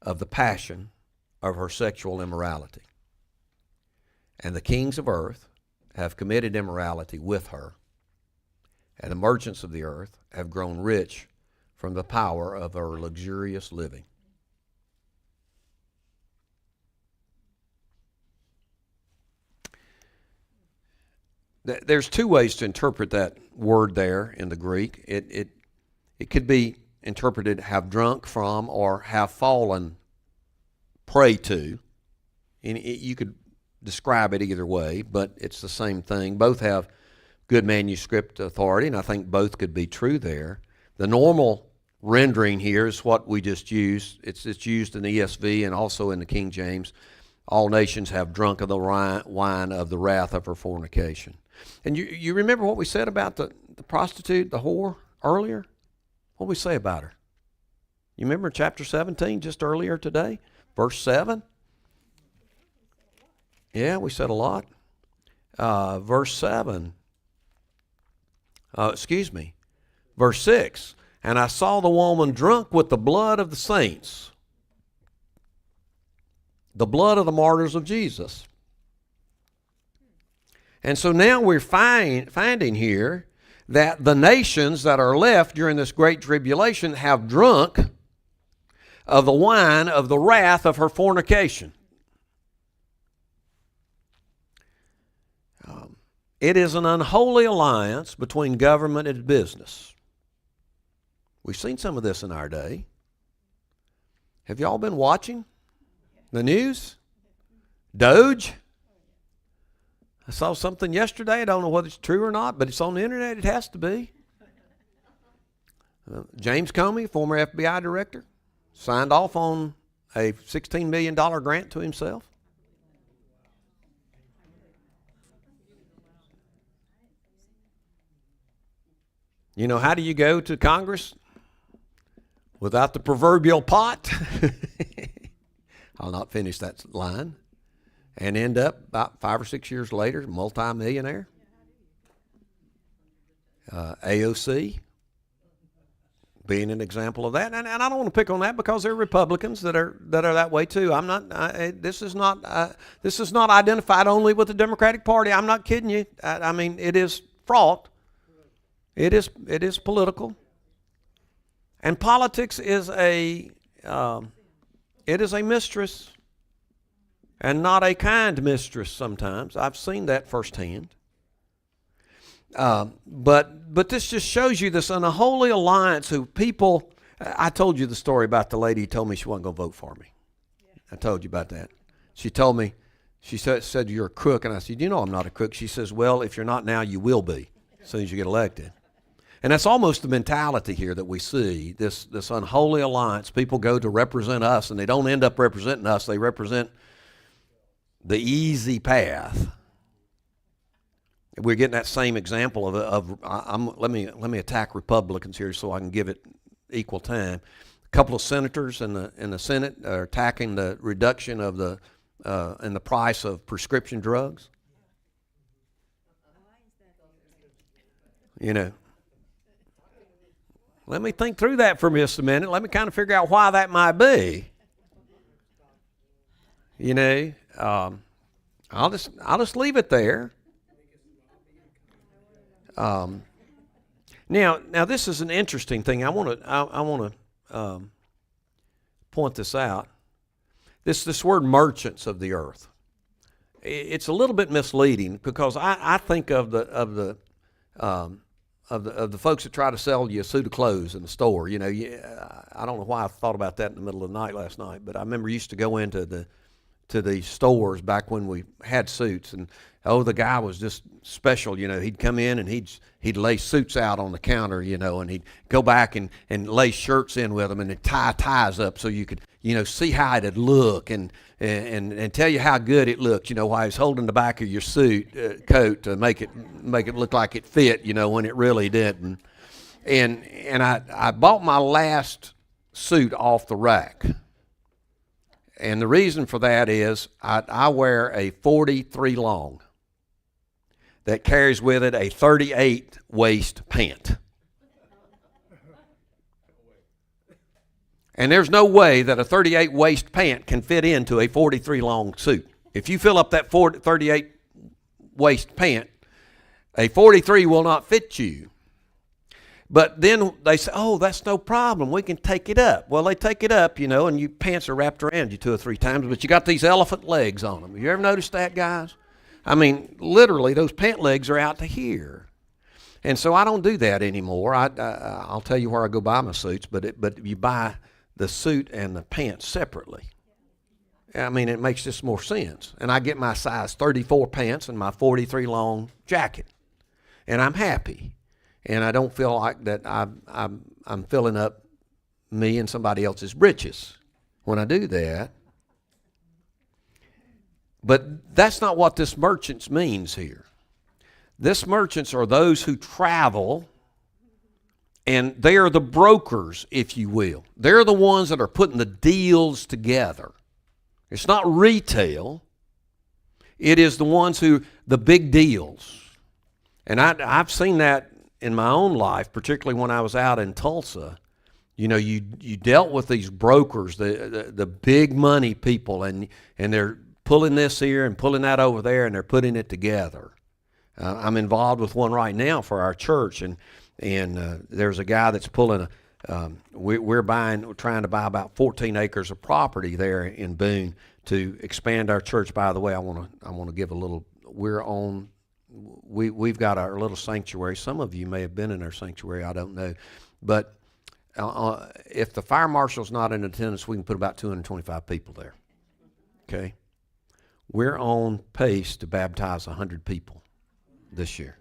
of the passion of her sexual immorality. And the kings of earth have committed immorality with her. And the merchants of the earth have grown rich from the power of her luxurious living. There's two ways to interpret that word there in the Greek. It could be interpreted have drunk from or have fallen prey to. And you could describe it either way, but it's the same thing. Both have good manuscript authority, and I think both could be true there. The normal rendering here is what we just used. It's used in the ESV and also in the King James. All nations have drunk of the wine of the wrath of her fornication. And you remember what we said about the prostitute, the whore, earlier? What did we say about her? You remember chapter 17, just earlier today? Verse 7? Yeah, we said a lot. Verse 7. Verse 6. And I saw the woman drunk with the blood of the saints, the blood of the martyrs of Jesus. And so now we're finding here that the nations that are left during this great tribulation have drunk of the wine of the wrath of her fornication. It is an unholy alliance between government and business. We've seen some of this in our day. Have y'all been watching the news? Doge? I saw something yesterday. I don't know whether it's true or not, but it's on the internet. It has to be. James Comey, former FBI director, signed off on a $16 million grant to himself. You know, how do you go to Congress without the proverbial pot? I'll not finish that line. And end up about 5 or 6 years later, multi-millionaire. AOC being an example of that, and I don't want to pick on that because there are Republicans that are that way too. I'm not. This is not identified only with the Democratic Party. I'm not kidding you. I mean, it is fraught. It is political, and politics is it is a mistress, and not a kind mistress. Sometimes I've seen that firsthand. But this just shows you this unholy alliance who people. I told you the story about the lady who told me she wasn't going to vote for me. I told you about that. She told me, she said you're a crook, and I said, you know I'm not a crook. She says, well, if you're not now, you will be as soon as you get elected. And that's almost the mentality here that we see, this unholy alliance. People go to represent us, and they don't end up representing us. They represent the easy path. We're getting that same example let me attack Republicans here so I can give it equal time. A couple of senators in the Senate are attacking the reduction of in the price of prescription drugs. You know, let me think through that for just a minute. Let me kind of figure out why that might be. You know, I'll just leave it there. Now this is an interesting thing. I want to point this out. This word "merchants of the earth." It's a little bit misleading because I think of the folks that try to sell you a suit of clothes in the store. You know, I don't know why I thought about that in the middle of the night last night, but I remember I used to go into the stores back when we had suits, and the guy was just special. You know, he'd come in and he'd lay suits out on the counter, you know, and he'd go back and lay shirts in with them and he'd tie ties up so you could, you know, see how it'd look and tell you how good it looked, you know, while he's holding the back of your coat to make it look like it fit, you know, when it really didn't. And I bought my last suit off the rack. And the reason for that is I wear a 43 long that carries with it a 38 waist pant. And there's no way that a 38 waist pant can fit into a 43 long suit. If you fill up that 38 waist pant, a 43 will not fit you. But then they say, oh, that's no problem. We can take it up. Well, they take it up, you know, and your pants are wrapped around you 2 or 3 times, but you got these elephant legs on them. You ever noticed that, guys? I mean, literally, those pant legs are out to here. And so I don't do that anymore. I'll tell you where I go buy my suits, but you buy the suit and the pants separately. I mean, it makes just more sense. And I get my size 34 pants and my 43 long jacket, and I'm happy. And I don't feel like that I'm filling up me and somebody else's britches when I do that. But that's not what this merchants means here. This merchants are those who travel, and they are the brokers, if you will. They're the ones that are putting the deals together. It's not retail. It is the ones the big deals. And I've seen that in my own life, particularly when I was out in Tulsa. You know, you dealt with these brokers, the big money people, and they're pulling this here and pulling that over there, and they're putting it together. I'm involved with one right now for our church, and there's a guy that's pulling we're trying to buy about 14 acres of property there in Boone to expand our church. By the way, I want to give a little. We're on we've got our little sanctuary. Some of you may have been in our sanctuary, I don't know. But if the fire marshal's not in attendance, we can put about 225 people there. Okay? We're on pace to baptize 100 people this year.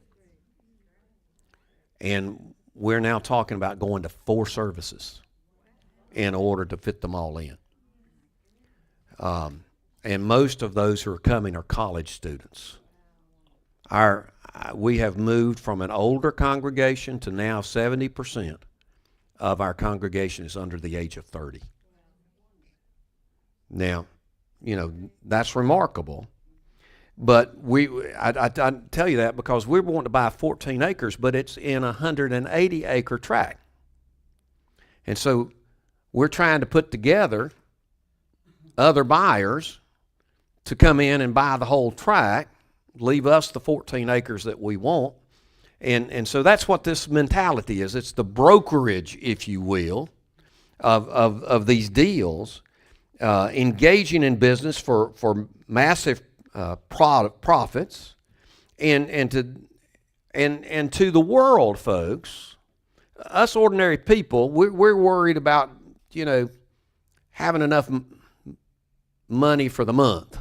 And we're now talking about going to 4 services in order to fit them all in. And most of those who are coming are college students. We have moved from an older congregation to now 70% of our congregation is under the age of 30. Now, that's remarkable. But I tell you that because we wanting to buy 14 acres, but it's in a 180-acre tract. And so we're trying to put together other buyers to come in and buy the whole tract, leave us the 14 acres that we want. And so that's what this mentality is. It's the brokerage, if you will, of these deals, engaging in business for massive profits, and to the world, folks, us ordinary people, we're worried about having enough money for the month.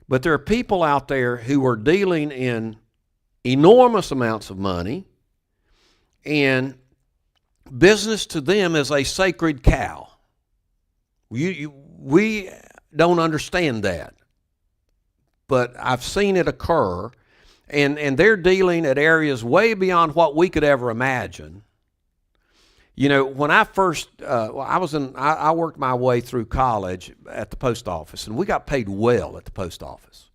But there are people out there who are dealing in enormous amounts of money, and business to them is a sacred cow. We don't understand that, but I've seen it occur, and they're dealing at areas way beyond what we could ever imagine. When I first, I worked my way through college at the post office, and we got paid well at the post office.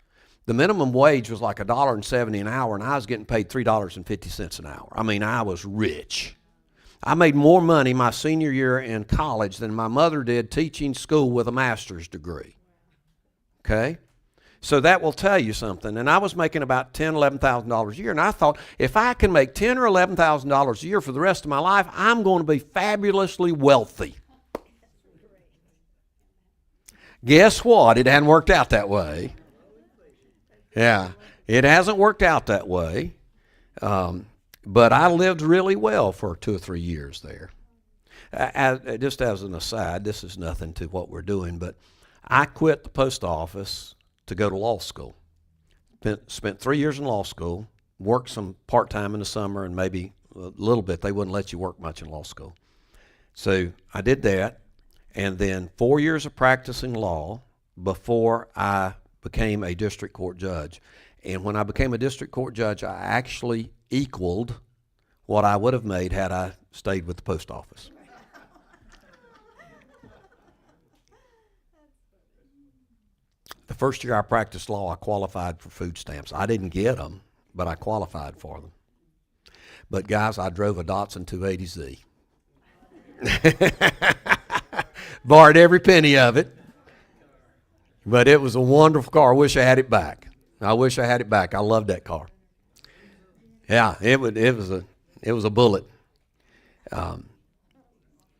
The minimum wage was like $1.70 an hour, and I was getting paid $3.50 an hour. I mean, I was rich. I made more money my senior year in college than my mother did teaching school with a master's degree. Okay? So that will tell you something. And I was making about $10,000, $11,000 a year. And I thought, if I can make $10,000 or $11,000 a year for the rest of my life, I'm going to be fabulously wealthy. Guess what? It hadn't worked out that way. Yeah, it hasn't worked out that way. But I lived really well for 2 or 3 years there. Just as an aside, this is nothing to what we're doing, but I quit the post office to go to law school. Spent 3 years in law school, worked some part-time in the summer and maybe a little bit. They wouldn't let you work much in law school. So I did that, and then 4 years of practicing law before I became a district court judge. And when I became a district court judge, I actually equaled what I would have made had I stayed with the post office. The first year I practiced law, I qualified for food stamps. I didn't get them, but I qualified for them. But guys, I drove a Datsun 280Z. Borrowed every penny of it. But it was a wonderful car. I wish I had it back. I wish I had it back. I loved that car. Yeah, it was a bullet.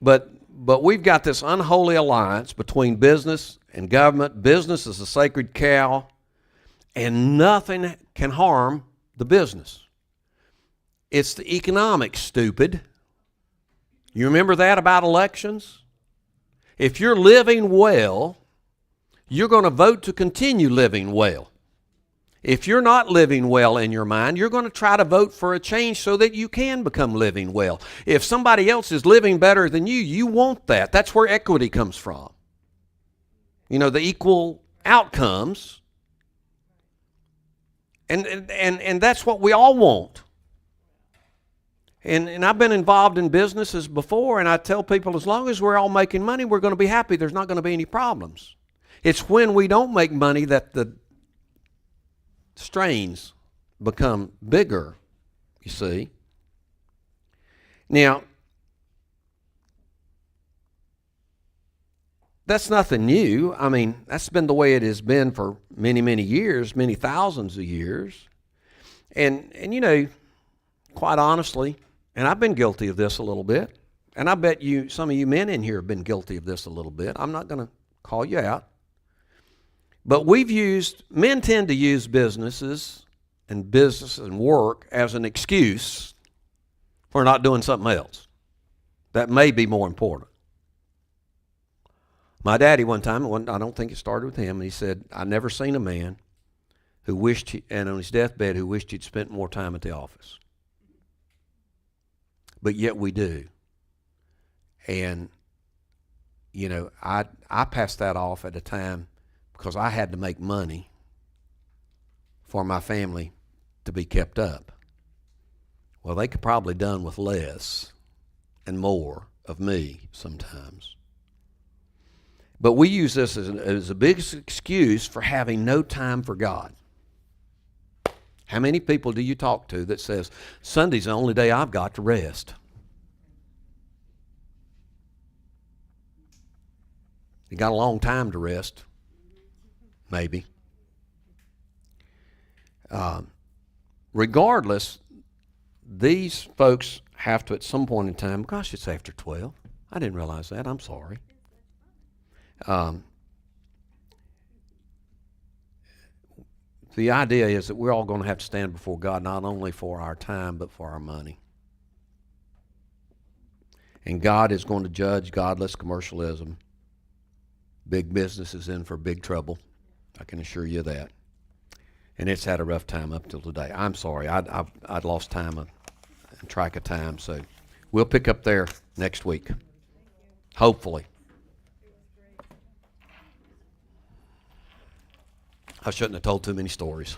But we've got this unholy alliance between business and government. Business is a sacred cow, and nothing can harm the business. It's the economics, stupid. You remember that about elections? If you're living well, you're going to vote to continue living well. If you're not living well in your mind, you're going to try to vote for a change so that you can become living well. If somebody else is living better than you, you want that. That's where equity comes from. The equal outcomes. And that's what we all want. And I've been involved in businesses before, and I tell people, as long as we're all making money, we're going to be happy. There's not going to be any problems. It's when we don't make money that the strains become bigger, you see. Now, that's nothing new. I mean, that's been the way it has been for many, many years, many thousands of years. And quite honestly, and I've been guilty of this a little bit, and I bet some of you men in here have been guilty of this a little bit. I'm not going to call you out. But men tend to use businesses and business and work as an excuse for not doing something else that may be more important. My daddy one time, I don't think it started with him, he said, I never seen a man who wished, and on his deathbed, who wished he'd spent more time at the office. But yet we do. And, you know, I passed that off at a time because I had to make money for my family to be kept up. Well, they could probably done with less and more of me sometimes. But we use this as a big excuse for having no time for God. How many people do you talk to that says, Sunday's the only day I've got to rest? You got a long time to rest, maybe. Regardless, these folks have to at some point in time, gosh, it's after 12. I didn't realize that. I'm sorry. The idea is that we're all going to have to stand before God not only for our time but for our money. And God is going to judge godless commercialism. Big business is in for big trouble. I can assure you that. And it's had a rough time up till today. I'm sorry. I'd lost time and track of time. So we'll pick up there next week. Hopefully. I shouldn't have told too many stories.